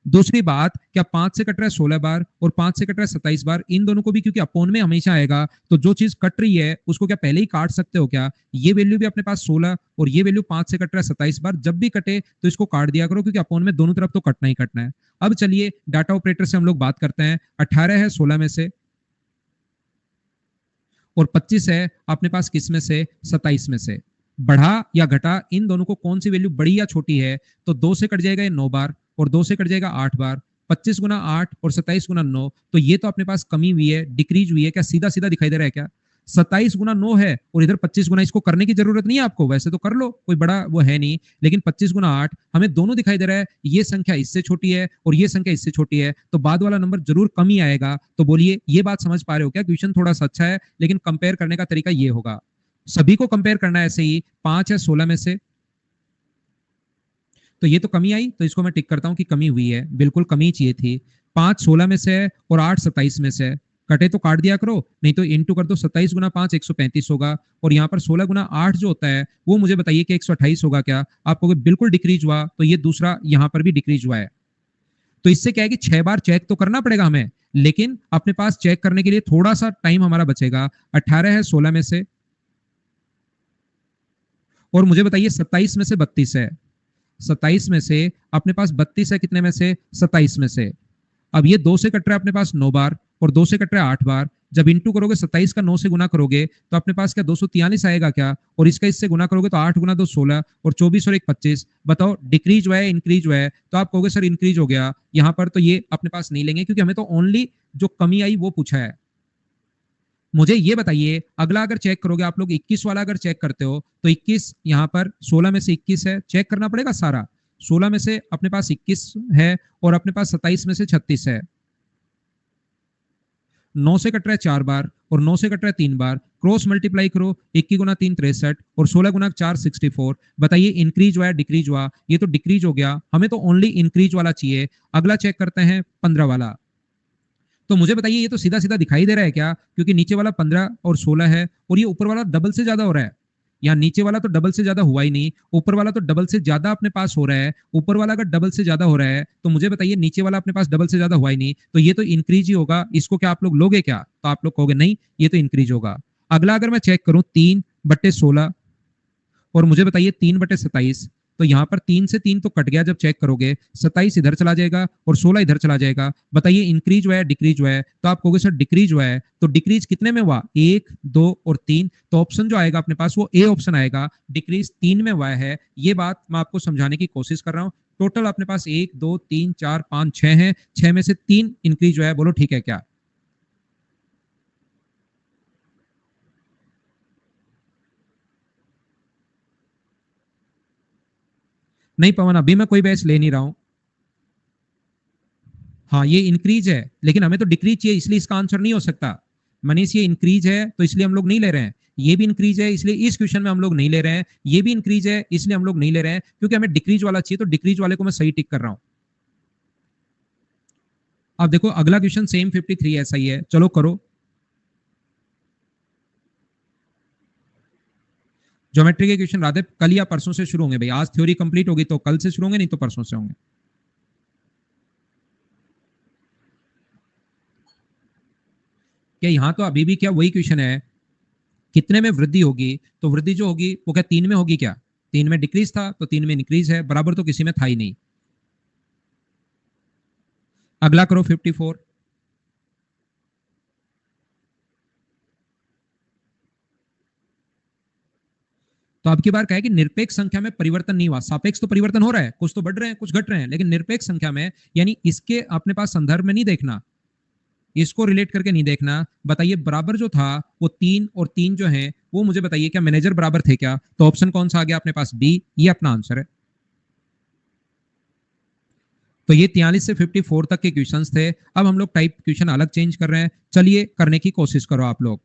दूसरी बात, क्या 5 से कट रहा है 16 बार और 5 से कट रहा है 27 बार, इन दोनों को भी क्योंकि अपोन में हमेशा आएगा, तो जो चीज कट रही है उसको क्या पहले ही काट सकते हो क्या? ये वैल्यू भी अपने पास 16 और ये वैल्यू 5 से कट रहा है 27 बार, जब भी कटे तो इसको काट दिया करो, क्योंकि अपोन में दोनों तरफ तो कटना ही कटना है। अब चलिए डाटा ऑपरेटर से हम लोग बात करते हैं। 18 है 16 में से, और 25 है अपने पास किस में से? 27 में से। बढ़ा या घटा, इन दोनों को कौन सी वैल्यू बड़ी या छोटी है? तो 2 से कट जाएगा ये 9 बार, और 2 से कट जाएगा 8 बार। 25 गुना 8 और 27 गुना 9, तो ये तो अपने पास कमी हुई है, डिक्रीज हुई है क्या? सीधा सीधा दिखाई दे रहा है क्या? 27 गुना 9 है और इधर 25 गुना, इसको करने की जरूरत नहीं है आपको, वैसे तो कर लो, कोई बड़ा वो है नहीं, लेकिन 25 गुना 8 हमें दोनों दिखाई दे रहा है, ये संख्या इससे छोटी है और ये संख्या इससे छोटी है, तो बाद वाला नंबर जरूर कम ही आएगा। तो बोलिए, ये बात समझ पा रहे हो क्या? क्वेश्चन थोड़ा सा अच्छा है, लेकिन कंपेयर करने का तरीका ये होगा। सभी को कंपेयर करना है ऐसे ही। 5 है 16 में से, तो ये तो कमी आई, तो इसको मैं टिक करता हूं कि कमी हुई है, बिल्कुल कमी चाहिए थी। 5 16 में से है और 8 27 में से है, कटे तो काट दिया करो, नहीं तो इंटू कर दो। 27 गुना 5 135 होगा, और यहाँ पर 16 गुना 8 जो होता है वो मुझे बताइए कि 128 होगा क्या? आपको बिल्कुल डिक्रीज हुआ, तो ये दूसरा यहाँ पर भी डिक्रीज हुआ है। तो इससे क्या है कि 6 बार चेक तो करना पड़ेगा हमें, लेकिन अपने पास चेक करने के लिए थोड़ा सा टाइम हमारा बचेगा। 18 है 16 में से, और मुझे बताइए 27 में से 32 है, 27 में से अपने पास 32 है, कितने में से? 27 में से। अब ये 2 से कट रहा है अपने पास 9 बार और 2 से कट रहा है 8 बार। जब इंटू करोगे 27 का 9 से गुना करोगे तो अपने पास क्या 243 आएगा क्या? और इसका इससे गुना करोगे तो 8 गुना 2 16 और 24 और 1 25। बताओ डिक्रीज हुआ है इंक्रीज हुआ है? तो आप कहोगे सर इंक्रीज हो गया यहाँ पर, तो ये अपने पास नहीं लेंगे क्योंकि हमें तो ओनली जो कमी आई वो पूछा है। मुझे ये बताइए अगला अगर चेक करोगे आप लोग 21 वाला अगर चेक करते हो तो 21 यहाँ पर 16 में से 21 है, चेक करना पड़ेगा सारा। 16 में से अपने पास 21 है और अपने पास 27 में से 36 है। 9 से कट रहा है 4 बार और 9 से कट रहा है 3 बार। क्रॉस मल्टीप्लाई करो, 21 गुना 3 63 और 16 गुना 4 64। बताइए इंक्रीज हुआ है डिक्रीज हुआ? ये तो डिक्रीज हो गया, हमें तो ओनली इंक्रीज वाला चाहिए। अगला चेक करते हैं 15 वाला। तो मुझे बताइए ये तो सीधा सीधा दिखाई दे रहा है क्या? क्योंकि नीचे वाला 15 और 16 है और ये ऊपर वाला डबल से ज्यादा हो रहा है। यहाँ नीचे वाला तो डबल से ज्यादा हुआ ही नहीं, ऊपर वाला तो डबल से ज्यादा अपने पास हो रहा है। ऊपर वाला अगर डबल से ज्यादा हो रहा है तो मुझे बताइए नीचे वाला अपने पास डबल से ज्यादा हुआ ही नहीं, तो ये तो इंक्रीज ही होगा। इसको क्या आप लोग लोगे क्या? तो आप लोग कहोगे नहीं ये तो इंक्रीज होगा। अगला अगर मैं चेक करूं 3/16 और मुझे बताइए 3/27, तो यहाँ पर 3 से 3 तो कट गया जब चेक करोगे, 27 इधर चला जाएगा और 16 इधर चला जाएगा। बताइए इंक्रीज हुआ है डिक्रीज हुआ है? तो आप कहोगे सर डिक्रीज हुआ है। तो डिक्रीज कितने में हुआ? 1 2 और 3। तो ऑप्शन जो आएगा अपने पास वो ए ऑप्शन आएगा, डिक्रीज 3 में हुआ है। ये बात मैं आपको समझाने की कोशिश कर रहा हूँ। टोटल अपने पास 1 2 3 4 5 6 है, 6 में से 3 इंक्रीज हुआ है। बोलो ठीक है क्या? नहीं पवन, अभी मैं कोई बैच ले नहीं रहा हूं। हाँ ये इंक्रीज है लेकिन हमें तो डिक्रीज चाहिए, इसलिए इसका आंसर नहीं हो सकता। मनीष ये इंक्रीज है तो इसलिए हम लोग नहीं ले रहे हैं। ये भी इंक्रीज है इसलिए इस क्वेश्चन में हम लोग नहीं ले रहे हैं। ये भी इंक्रीज है इसलिए हम लोग नहीं ले रहे हैं क्योंकि हमें डिक्रीज वाला चाहिए, तो डिक्रीज वाले को मैं सही टिक कर रहा हूं। अब देखो अगला क्वेश्चन सेम 53 ऐसा ही है, चलो करो। ज्योमेट्री के क्वेश्चन राधे कल या परसों से शुरू होंगे भाई। आज थ्योरी कंप्लीट होगी तो कल से शुरू होंगे, नहीं तो परसों से होंगे। क्या यहाँ तो अभी भी क्या वही क्वेश्चन है, कितने में वृद्धि होगी? तो वृद्धि जो होगी वो क्या 3 में होगी क्या? 3 में डिक्रीज था तो 3 में इंक्रीज है, बराबर तो किसी में था ही नहीं। अगला करो 54। तो अब की बार क्या है कि निरपेक्ष संख्या में परिवर्तन नहीं हुआ, सापेक्ष तो परिवर्तन हो रहा है, कुछ तो बढ़ रहे हैं कुछ घट रहे हैं, लेकिन निरपेक्ष संख्या में यानी इसके अपने पास संदर्भ में नहीं देखना, इसको रिलेट करके नहीं देखना। बताइए बराबर जो था वो 3 और 3 जो है वो मुझे बताइए क्या मैनेजर बराबर थे क्या? तो ऑप्शन कौन सा आ गया अपने पास? बी, ये अपना आंसर है। तो ये 43 से 54 तक के क्वेश्चंस थे। अब हम लोग टाइप क्वेश्चन अलग चेंज कर रहे हैं, चलिए करने की कोशिश करो आप लोग।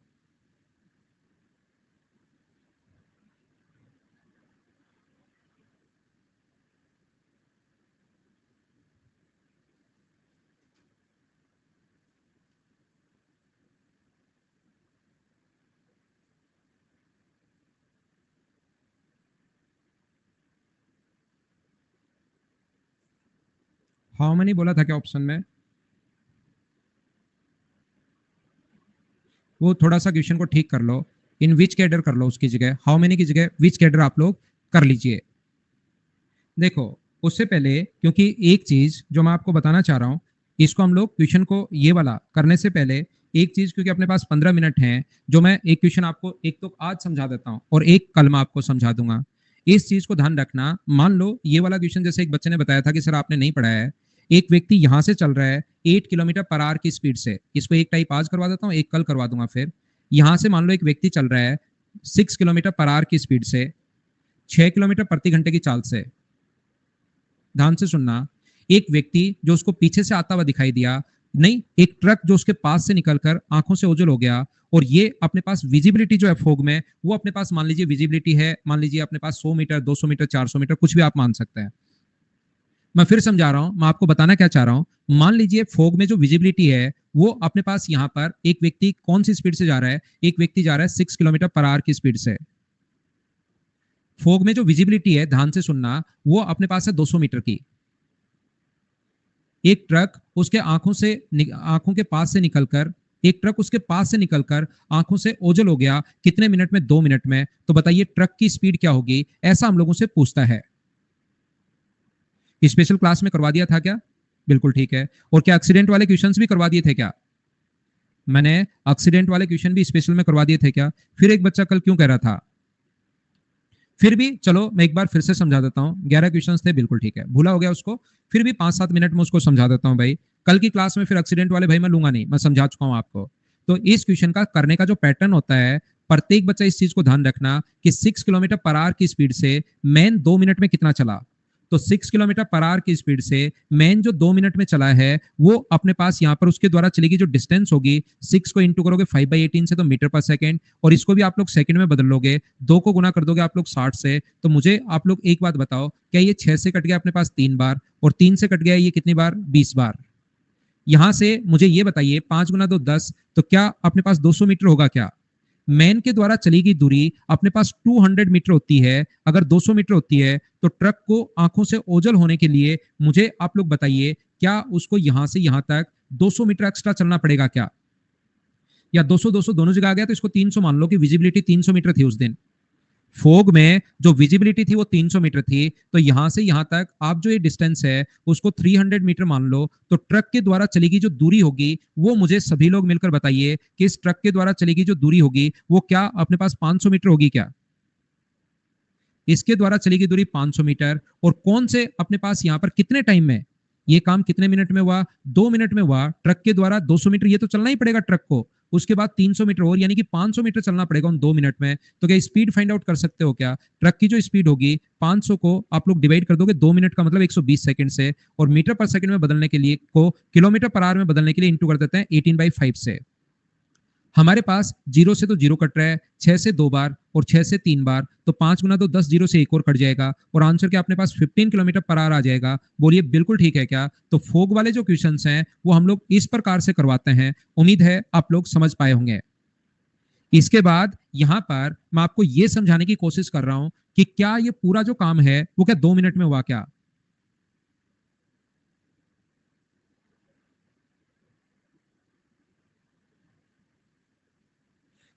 हाउ मैनी बोला था क्या ऑप्शन में? वो थोड़ा सा क्वेश्चन को ठीक कर लो, इन विच कैडर कर लो, उसकी जगह हाउ मेनी की जगह विच कैडर आप लोग कर लीजिए। देखो उससे पहले क्योंकि एक चीज जो मैं आपको बताना चाह रहा हूं, इसको हम लोग क्वेश्चन को ये वाला करने से पहले एक चीज, क्योंकि अपने पास 15 मिनट हैं, जो मैं एक क्वेश्चन आपको एक तो आज समझा देता हूं और एक कल मैं आपको समझा दूंगा। इस चीज को ध्यान रखना। मान लो ये वाला क्वेश्चन जैसे एक बच्चे ने बताया था कि सर आपने नहीं पढ़ा है, एक व्यक्ति यहां से चल रहा है 8 किलोमीटर पर आवर की स्पीड से। इसको एक टाइप आज करवा देता हूँ, एक कल करवा दूंगा। फिर यहां से मान लो एक व्यक्ति चल रहा है 6 किलोमीटर पर आवर की स्पीड से, 6 किलोमीटर प्रति घंटे की चाल से। ध्यान से सुनना, एक व्यक्ति जो उसको पीछे से आता हुआ दिखाई दिया, नहीं एक ट्रक जो उसके पास से निकलकर आंखों से ओझल हो गया, और ये अपने पास विजिबिलिटी जो है फोग में, वो अपने पास मान लीजिए विजिबिलिटी है, मान लीजिए अपने पास 100 मीटर 200 मीटर 400 मीटर कुछ भी आप मान सकते हैं। मैं फिर समझा रहा हूं, मैं आपको बताना क्या चाह रहा हूं। मान लीजिए फोग में जो विजिबिलिटी है वो अपने पास यहां पर एक व्यक्ति कौन सी स्पीड से जा रहा है? एक व्यक्ति जा रहा है 6 किलोमीटर पर आवर की स्पीड से। फोग में जो विजिबिलिटी है, ध्यान से सुनना, वो अपने पास है 200 मीटर की। एक ट्रक उसके आंखों के पास से निकलकर, एक ट्रक उसके पास से निकलकर आंखों से ओझल हो गया, कितने मिनट में? 2 मिनट में। तो बताइए ट्रक की स्पीड क्या होगी? ऐसा हम लोगों से पूछता है। स्पेशल क्लास में करवा दिया था क्या? बिल्कुल ठीक है। और क्या एक्सीडेंट वाले क्वेश्चंस भी करवा दिए थे क्या? मैंने एक्सीडेंट वाले क्वेश्चन भी स्पेशल में करवा दिए थे क्या? फिर एक बच्चा कल क्यों कह रहा था? फिर भी चलो मैं एक बार फिर से समझा देता हूँ। 11 क्वेश्चंस थे, बिल्कुल ठीक है, भूला हो गया उसको। फिर भी 5-7 मिनट में उसको समझा देता हूँ भाई। कल की क्लास में फिर एक्सीडेंट वाले भाई मैं लूंगा नहीं, मैं समझा चुका हूँ आपको। तो इस क्वेश्चन का करने का जो पैटर्न होता है, प्रत्येक बच्चा इस चीज को ध्यान रखना कि 6 किलोमीटर पर आवर की स्पीड से मैन 2 मिनट में कितना चला। तो 6 किलोमीटर पर आवर की स्पीड से मैन जो 2 मिनट में चला है, वो अपने पास यहाँ पर उसके द्वारा चलेगी जो डिस्टेंस होगी, 6 को इंटू करोगे 5/18 से तो मीटर पर सेकेंड, और इसको भी आप लोग सेकंड में बदल लोगे, 2 को गुना कर दोगे आप लोग 60 से। तो मुझे आप लोग एक बात बताओ, क्या ये 6 से कट गया अपने पास 3 बार, और 3 से कट गया ये कितनी बार? 20 बार। यहां से मुझे ये बताइए 5 गुना 2 10, तो क्या अपने पास 200 मीटर होगा क्या? मैन के द्वारा चली गई दूरी अपने पास 200 मीटर होती है। अगर 200 मीटर होती है तो ट्रक को आंखों से ओझल होने के लिए मुझे आप लोग बताइए, क्या उसको यहां से यहां तक 200 मीटर एक्स्ट्रा चलना पड़ेगा क्या? या 200 200 दोनों जगह आ गया तो इसको 300 मान लो कि विजिबिलिटी 300 मीटर थी उस दिन। फोग में जो विजिबिलिटी थी वो 300 मीटर थी, तो यहां से यहां तक आप जो ये डिस्टेंस है उसको 300 मीटर मान लो। तो ट्रक के द्वारा चलेगी जो दूरी होगी, वो मुझे सभी लोग मिलकर बताइए कि इस ट्रक के द्वारा चलेगी जो दूरी होगी वो क्या अपने पास 500 मीटर होगी क्या? इसके द्वारा चलेगी दूरी 500 मीटर। और कौन से अपने पास यहां पर कितने टाइम में ये काम कितने मिनट में हुआ? 2 मिनट में हुआ। ट्रक के द्वारा 200 मीटर ये तो चलना ही पड़ेगा ट्रक को, उसके बाद 300 मीटर और, यानी कि 500 मीटर चलना पड़ेगा उन 2 मिनट में। तो क्या स्पीड फाइंड आउट कर सकते हो क्या? ट्रक की जो स्पीड होगी 500 को आप लोग डिवाइड कर दोगे 2 मिनट का मतलब 120 सेकंड से, और मीटर पर सेकंड में बदलने के लिए को किलोमीटर पर आवर में बदलने के लिए इंटू कर देते हैं 18/5 से। हमारे पास 0 से तो 0 कट रहा है, 6 से 2 बार और 6 से 3 बार, तो 5 गुना तो 10, 0 से एक और कट जाएगा, और आंसर क्या अपने पास 15 किलोमीटर पर आवर आ जाएगा। बोलिए बिल्कुल ठीक है क्या? तो फोग वाले जो क्वेश्चंस हैं वो हम लोग इस प्रकार से करवाते हैं। उम्मीद है आप लोग समझ पाए होंगे। इसके बाद यहां पर मैं आपको यह समझाने की कोशिश कर रहा हूं कि क्या ये पूरा जो काम है वो क्या 2 मिनट में हुआ क्या?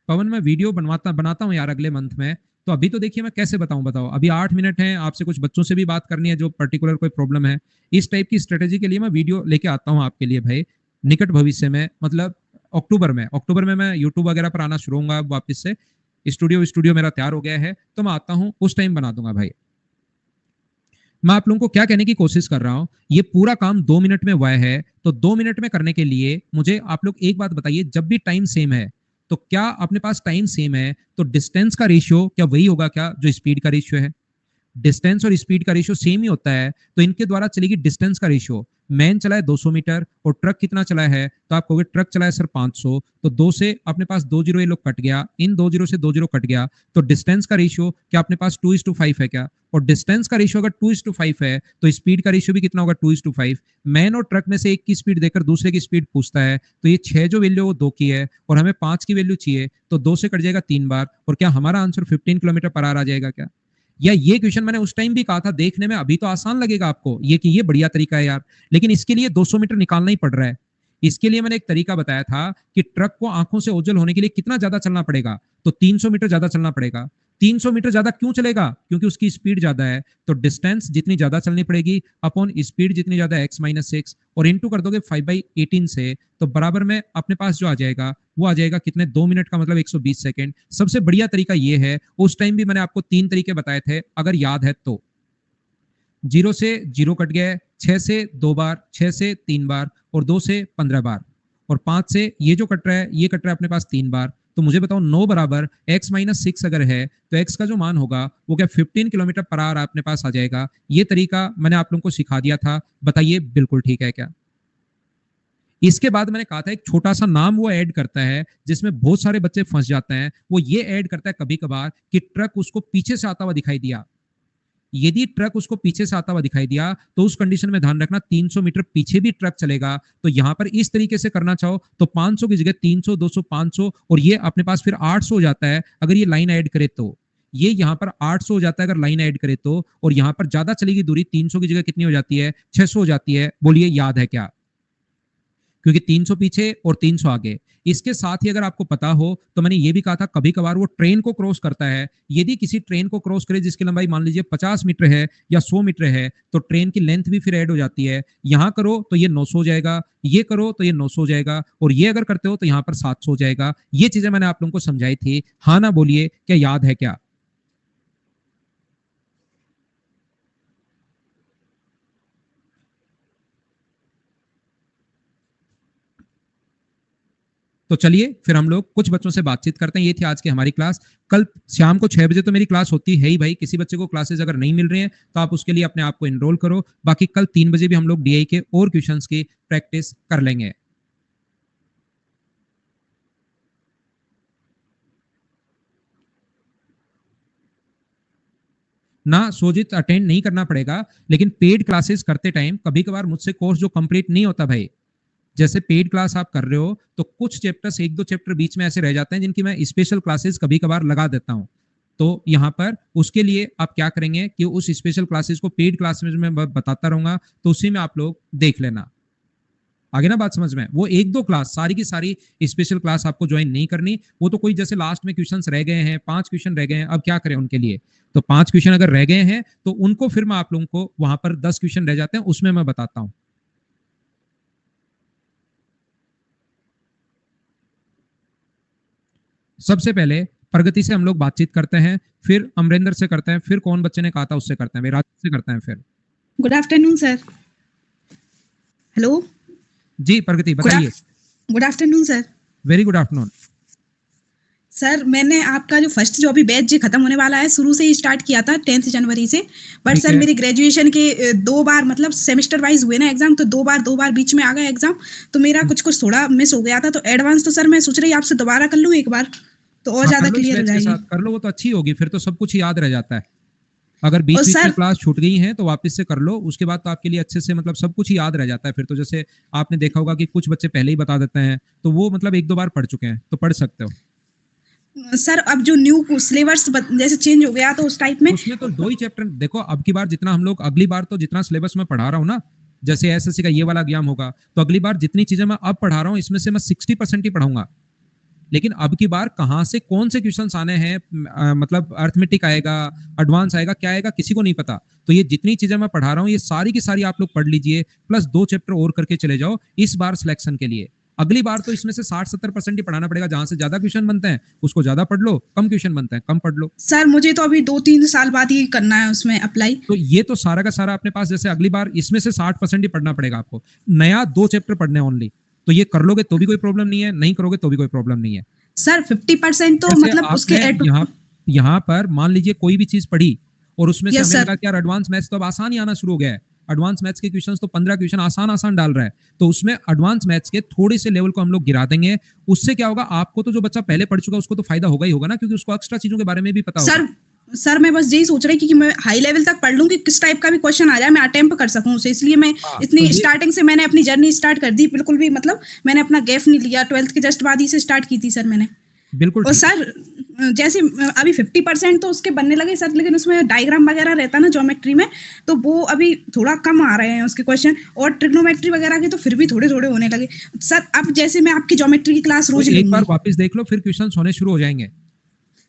पवन मैं वीडियो बनाता हूँ यार अगले मंथ में। तो अभी तो देखिए मैं कैसे बताऊं, बताओ अभी 8 मिनट हैं, आपसे कुछ बच्चों से भी बात करनी है जो पर्टिकुलर कोई प्रॉब्लम है। इस टाइप की स्ट्रेटेजी के लिए मैं वीडियो लेके आता हूँ आपके लिए भाई, निकट भविष्य में, मतलब अक्टूबर में मैं यूट्यूब वगैरह पर आना शुरू होगा वापस से। स्टूडियो स्टूडियो मेरा तैयार हो गया है, तो मैं आता हूँ उस टाइम बना दूंगा भाई। मैं आप लोगों को क्या कहने की कोशिश कर रहा हूं, ये पूरा काम 2 मिनट में हुआ है, तो 2 मिनट में करने के लिए मुझे आप लोग एक बात बताइए, जब भी टाइम सेम है तो क्या अपने पास टाइम सेम है तो डिस्टेंस का रेशियो क्या वही होगा क्या जो स्पीड का रेशियो है? डिस्टेंस और स्पीड का रेशियो सेम ही होता है, तो इनके द्वारा चलेगी डिस्टेंस का रेशियो। मैन चला है 200 मीटर और ट्रक कितना चला है, तो आप कहोगे ट्रक चला है सर 500, तो 2 से अपने पास 2 जीरो ये लोग कट गया, इन 2 जीरो से 2 जीरो कट गया, तो डिस्टेंस का रेशियो क्या अपने पास 2:5 है क्या? और डिस्टेंस का रेशियो अगर 2:5 है तो स्पीड का रेशियो भी कितना होगा? 2:5। मैन और ट्रक में से एक की स्पीड देकर दूसरे की स्पीड पूछता है, तो ये 6 जो वैल्यू वो 2 की है और हमें 5 की वैल्यू चाहिए, तो 2 से कट जाएगा 3 बार, और क्या हमारा आंसर 15 किलोमीटर पर आवर आ जाएगा क्या? या ये क्वेश्चन मैंने उस टाइम भी कहा था, देखने में अभी तो आसान लगेगा आपको ये कि ये बढ़िया तरीका है यार, लेकिन इसके लिए 200 मीटर निकालना ही पड़ रहा है। इसके लिए मैंने एक तरीका बताया था कि ट्रक को आंखों से ओझल होने के लिए कितना ज्यादा चलना पड़ेगा, तो 300 मीटर ज्यादा चलना पड़ेगा। 300 मीटर ज्यादा क्यों चलेगा? क्योंकि उसकी स्पीड ज्यादा है, तो डिस्टेंस जितनी ज्यादा चलनी पड़ेगी अपॉन स्पीड जितनी ज्यादा x-6, और इंटू कर दोगे 5/18 से, तो बराबर में अपने पास जो आ जाएगा वो आ जाएगा कितने? 2 मिनट का मतलब 120 सेकंड। सबसे बढ़िया तरीका ये है, उस टाइम भी मैंने आपको 3 तरीके बताए थे अगर याद है तो। 0 से 0 कट गया है, 6 से 2 बार, 6 से 3 बार, और 2 से 15 बार, और 5 से ये जो कट रहा है ये कट रहा है अपने पास 3 बार। तो मुझे बताओ 9 बराबर x-6 अगर है तो x का जो मान होगा वो क्या 15 किलोमीटर पर आवर अपने पास आ जाएगा। ये तरीका मैंने आप लोगों को सिखा दिया था, बताइए बिल्कुल ठीक है क्या? इसके बाद मैंने कहा था एक छोटा सा नाम वो ऐड करता है जिसमें बहुत सारे बच्चे फंस जाते हैं। वो ये ऐड करता है कभी कभार कि ट्रक उसको पीछे से आता हुआ दिखाई दिया। यदि ट्रक उसको पीछे से आता हुआ दिखाई दिया तो उस कंडीशन में ध्यान रखना 300 मीटर पीछे भी ट्रक चलेगा। तो यहां पर इस तरीके से करना चाहो तो 500 की जगह 300, 200, 500, और ये अपने पास फिर 800 हो जाता है अगर ये लाइन ऐड करे तो। ये यहां पर 800 हो जाता है अगर लाइन ऐड करे तो, और यहां पर ज्यादा चलेगी दूरी 300 की जगह कितनी हो जाती है? 600 हो जाती है। बोलिए याद है क्या? क्योंकि 300 पीछे और 300 आगे। इसके साथ ही अगर आपको पता हो तो मैंने ये भी कहा था कभी कभार वो ट्रेन को क्रॉस करता है। यदि किसी ट्रेन को क्रॉस करे जिसकी लंबाई मान लीजिए 50 मीटर है या 100 मीटर है, तो ट्रेन की लेंथ भी फिर ऐड हो जाती है। यहाँ करो तो ये 900 हो जाएगा, ये करो तो ये 900 हो जाएगा, और ये अगर करते हो तो यहाँ पर 700 हो जाएगा। ये चीजें मैंने आप लोगों को समझाई थी। हाँ ना बोलिए, क्या याद है क्या? तो चलिए फिर हम लोग कुछ बच्चों से बातचीत करते हैं। ये थी आज की हमारी क्लास। कल शाम को 6 बजे तो मेरी क्लास होती है ही भाई। किसी बच्चे को क्लासेस अगर नहीं मिल रही हैं तो आप उसके लिए अपने आप को इनरोल करो। बाकी कल 3 बजे भी हम लोग डीआई के और क्वेश्चंस की प्रैक्टिस कर लेंगे। ना सोजित अटेंड नहीं करना पड़ेगा, लेकिन पेड क्लासेस करते टाइम कभी कभार मुझसे कोर्स जो कंप्लीट नहीं होता भाई, जैसे पेड क्लास आप कर रहे हो तो कुछ चैप्टर्स, एक दो चैप्टर बीच में ऐसे रह जाते हैं जिनकी मैं स्पेशल क्लासेस कभी कभार लगा देता हूं। तो यहाँ पर उसके लिए आप क्या करेंगे कि उस स्पेशल क्लासेस को पेड क्लास में मैं बताता रहूंगा, तो उसी में आप लोग देख लेना। आगे ना बात समझ में? वो एक दो क्लास, सारी की सारी स्पेशल क्लास आपको ज्वाइन नहीं करनी। वो तो कोई जैसे लास्ट में क्वेश्चंस रह गए हैं, 5 क्वेश्चन रह गए हैं, अब क्या करें उनके लिए? तो 5 क्वेश्चन अगर रह गए हैं तो उनको फिर मैं आप लोगों को वहां पर 10 क्वेश्चन रह जाते हैं उसमें मैं बताता हूं। सबसे पहले प्रगति से हम लोग बातचीत करते हैं, फिर अमरिंदर से करते हैं, फिर कौन बच्चे ने कहा था उससे करते हैं, विराज से करते हैं फिर। Good afternoon sir. हेलो। जी प्रगति बताइए। Good afternoon sir. Very good afternoon. Sir मैंने आपका जो फर्स्ट जो अभी बैच जी खत्म होने वाला है शुरू से ही स्टार्ट किया था 10 जनवरी से, बट ठीक सर है। मेरी ग्रेजुएशन के 2 बार मतलब सेमेस्टर वाइज हुए ना एग्जाम, तो 2 बार बीच में आ गया एग्जाम, तो मेरा कुछ कुछ थोड़ा मिस हो गया था। तो एडवांस तो सर मैं सोच रही आपसे दोबारा कर लूँ एक बार, तो और हाँ, ज्यादा कर लो, इस क्लियर हो बैच के जाएगी। साथ कर लो, वो तो अच्छी होगी, फिर तो सब कुछ याद रह जाता है। अगर और बीच बीच में सर क्लास छूट गई है तो वापस से कर लो, उसके बाद तो आपके लिए अच्छे से मतलब सब कुछ ही याद रह जाता है। फिर तो जैसे आपने देखा होगा कि कुछ बच्चे पहले ही बता देते हैं, तो वो मतलब एक दो बार पढ़ चुके हैं तो पढ़ सकते हो। सर अब जो न्यू सिलेबस जैसे चेंज हो गया तो उस टाइप में उसमें तो 2 ही चैप्टर देखो, अब की बार जितना हम लोग, अगली बार तो जितना सिलेबस मैं पढ़ा रहा हूँ ना, जैसे एसएससी का ये वाला एग्जाम होगा, तो अगली बार जितनी चीजें मैं अब पढ़ा रहा हूँ इसमें से मैं 60% ही पढ़ाऊंगा। लेकिन अब की बार कहाँ से कौन से क्वेश्चंस आने हैं, मतलब अर्थमेटिक आएगा, एडवांस आएगा, क्या आएगा, किसी को नहीं पता। तो ये जितनी चीजें मैं पढ़ा रहा हूँ ये सारी की सारी आप लोग पढ़ लीजिए, प्लस 2 चैप्टर और करके चले जाओ इस बार सिलेक्शन के लिए। अगली बार तो इसमें से 60-70% ही पढ़ाना पड़ेगा। जहां से ज्यादा क्वेश्चन बनते हैं उसको ज्यादा पढ़ लो, कम क्वेश्चन बनते हैं कम पढ़ लो। सर मुझे तो अभी 2-3 साल बाद ही करना है उसमें अप्लाई। तो ये तो सारा का सारा अपने पास, जैसे अगली बार इसमें से 60% ही पढ़ना पड़ेगा आपको। नया 2 चैप्टर पढ़ने ओनली, तो ये कर लोगे तो भी कोई प्रॉब्लम नहीं है, नहीं करोगे तो भी कोई प्रॉब्लम नहीं है। सर 50% तो जैसे मतलब उसके आपने यहाँ पर मान लीजिए कोई भी चीज पढ़ी और उसमें से यस हमें सर। लगा कि यार एडवांस मैथ्स तो अब आसान ही आना शुरू हो गया है, एडवांस मैथ्स के क्वेश्चंस तो 15 क्वेश्चन आसान आसान डाल रहा है, तो उसमें एडवांस मैथ्स के थोड़े से लेवल को हम लोग गिरा देंगे। उससे क्या होगा, आपको तो जो बच्चा पहले पढ़ चुका है उसको तो फायदा होगा ही होगा ना, क्योंकि उसको एक्स्ट्रा चीजों के बारे में भी पता होगा। सर मैं बस यही सोच रही कि मैं हाई लेवल तक पढ़ लूं कि किस टाइप का भी क्वेश्चन आ जाए मैं अटेम्प्ट कर सकूं उसे, इसलिए मैं हाँ, तो इतनी ये स्टार्टिंग से मैंने अपनी जर्नी स्टार्ट कर दी। बिल्कुल भी मतलब मैंने अपना गैप नहीं लिया, 12th के जस्ट बाद ही से स्टार्ट की थी सर मैंने। बिल्कुल और ठीक है। सर जैसे अभी 50% तो उसके बनने लगे सर, लेकिन उसमें डायग्राम वगैरह रहता ना ज्योमेट्री में, तो वो अभी थोड़ा कम आ रहे हैं उसके क्वेश्चन, और ट्रिग्नोमेट्री वगैरह के तो फिर भी थोड़े थोड़े होने लगे सर। अब जैसे मैं आपकी ज्योमेट्री की क्लास तो रोज एक बार लूंगी, वापस देख लो, फिर क्वेश्चन होने शुरू हो जाएंगे।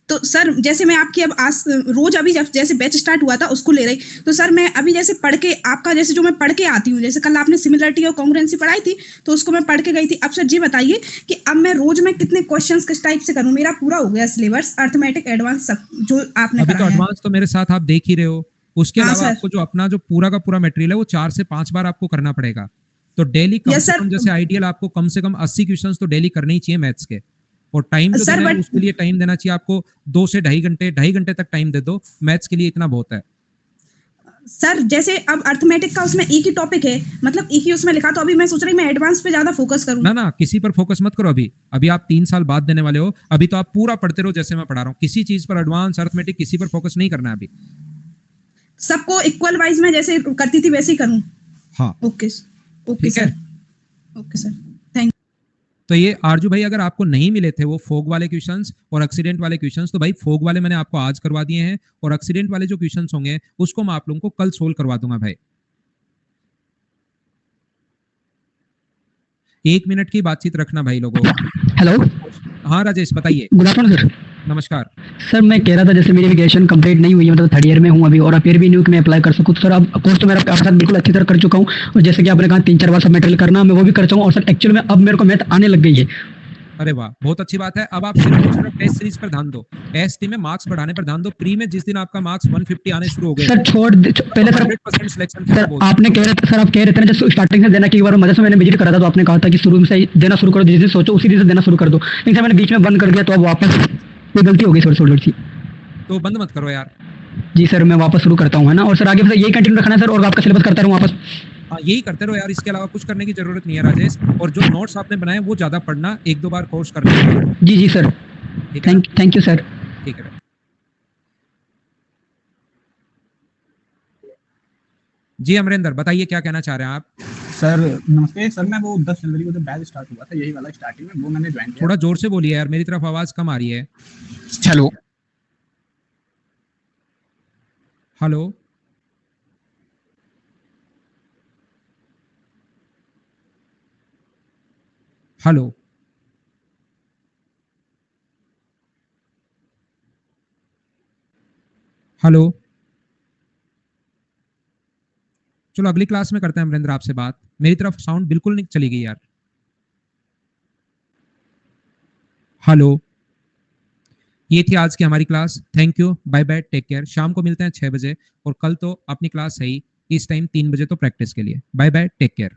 तो सर जैसे मैं आपकी अब आज रोज अभी जैसे बैच स्टार्ट हुआ था उसको ले रही, तो सर मैं अभी जैसे पढ़ के आपका जैसे जो मैं पढ़ के आती हूँ, जैसे कल आपने सिमिलरिटी और कॉन्ग्रुएंसी पढ़ाई थी तो उसको मैं पढ़ के गई थी। अब सर जी बताइए कि अब मैं रोज में कितने क्वेश्चंस किस टाइप से करूँ? मेरा पूरा हो गया सिलेबस अर्थमेटिक एडवांस सब जो आपने अभी तो कराया है। एडवांस तो मेरे साथ आप देख ही रहे हो। उसके हाँ अलावा सर। आपको जो अपना जो पूरा का पूरा मटेरियल है वो 4 से 5 बार आपको करना पड़ेगा। तो डेली कम यस से सर। कम, जैसे आइडियल आपको कम से कम 80 क्वेश्चंस तो डेली करने ही चाहिए मैथ्स के। और टाइम जो सर देना है बट उसके लिए टाइम देना चाहिए आपको 2 से ढाई घंटे तक टाइम दे दो मैथ्स के लिए, इतना बहुत है। सर जैसे अब अर्थमेटिक का उसमें एक ही टॉपिक है, मतलब एक ही उसमें लिखा, तो अभी मैं सोच रही मैं एडवांस पे ज्यादा फोकस करूं। ना ना, किसी पर फोकस मत करो। अभी अभी आप 3 साल बाद देने वाले हो, अभी तो आप पूरा पढ़ते रहो जैसे मैं पढ़ा रहा हूँ। किसी चीज पर एडवांस अर्थमेटिक किसी पर फोकस नहीं करना है अभी। सबको इक्वल वाइज में जैसे करती थी वैसे ही करूं। हाँ ओके ओके ठीक है। सर। Okay sir thank. तो ये आरजू भाई, अगर आपको नहीं मिले थे वो फोग वाले क्वेश्चंस और एक्सीडेंट वाले क्वेश्चंस, तो भाई फोग वाले मैंने आपको आज करवा दिए हैं, और एक्सीडेंट वाले जो क्वेश्चंस होंगे उसको मैं आप लोगों को कल सोल्व करवा दूंगा भाई। 1 मिनट की बातचीत रखना भाई लोगों। हेलो, हाँ राजेश बताइए। Good afternoon sir. नमस्कार। सर मैं कह रहा था जैसे मेरी ग्रेजुएशन कंप्लीट नहीं हुई है, मतलब 3rd ईयर में हूँ अभी, और फिर भी न्यू कि मैं अप्लाई कर सकूँ। तो सर अब कोर्स तो मेरा आपके साथ बिल्कुल अच्छी तरह कर चुका हूँ, और जैसे कि आपने कहा 3-4 बार सब मटेरियल करना, मैं वो भी कर चुका हूँ। और सर एक्चुअल में अब मेरे को मैथ आने लग गई है। अरे वाह, बहुत अच्छी बात है। अब आप सिर्फ और सिर्फ टेस्ट सीरीज पर ध्यान दो, एसटी में मार्क्स बढ़ाने पर ध्यान दो। प्री में जिस दिन आपका मार्क्स 150 आने शुरू हो गए सर पहले सर 100% सिलेक्शन सर आपने कह रहे थे सर, आप कह रहे थे ना जैसे स्टार्टिंग से देना की, एक बार मदरसे में मैंने विजिट करा था तो आपने कहा था कि शुरू से ही देना शुरू करो, जिस दिन सोचो उसी दिन से देना शुरू कर दो। लेकिन सर मैंने बीच में बंद कर दिया, तो अब वापस ये गलती हो गई सर, थोड़ी सी। तो बंद मत करो यार। जी सर, मैं वापस शुरू करता हूँ, है ना। और सर आगे से यही कंटिन्यू रखना है सर, और आपका सिलेबस करता रहूँ वापस। हाँ यही करते रहो यार, इसके अलावा कुछ करने की जरूरत नहीं है राजेश। और जो नोट्स आपने बनाए वो ज्यादा पढ़ना, 1-2 बार कोर्स करना। जी जी सर, ठीक है ना? Thank you sir. ठीक है जी। अमरिंदर बताइए क्या कहना चाह रहे हैं आप। सर नमस्ते सर, मैं वो 10 जनवरी को जब बैच स्टार्ट हुआ था, यही वाला स्टार्टिंग में, वो मैंने ज्वाइन किया। थोड़ा जोर से बोलिए यार, मेरी तरफ आवाज कम आ रही है। Hello hello hello hello. चलो अगली क्लास में करते हैं अमरिंदर आपसे बात। मेरी तरफ साउंड बिल्कुल नहीं चली गई यार। हेलो। ये थी आज की हमारी class. Thank you, bye bye, take care. शाम को मिलते हैं 6 बजे, और कल तो अपनी क्लास है ही, इस टाइम 3 बजे तो प्रैक्टिस के लिए। Bye bye, take care.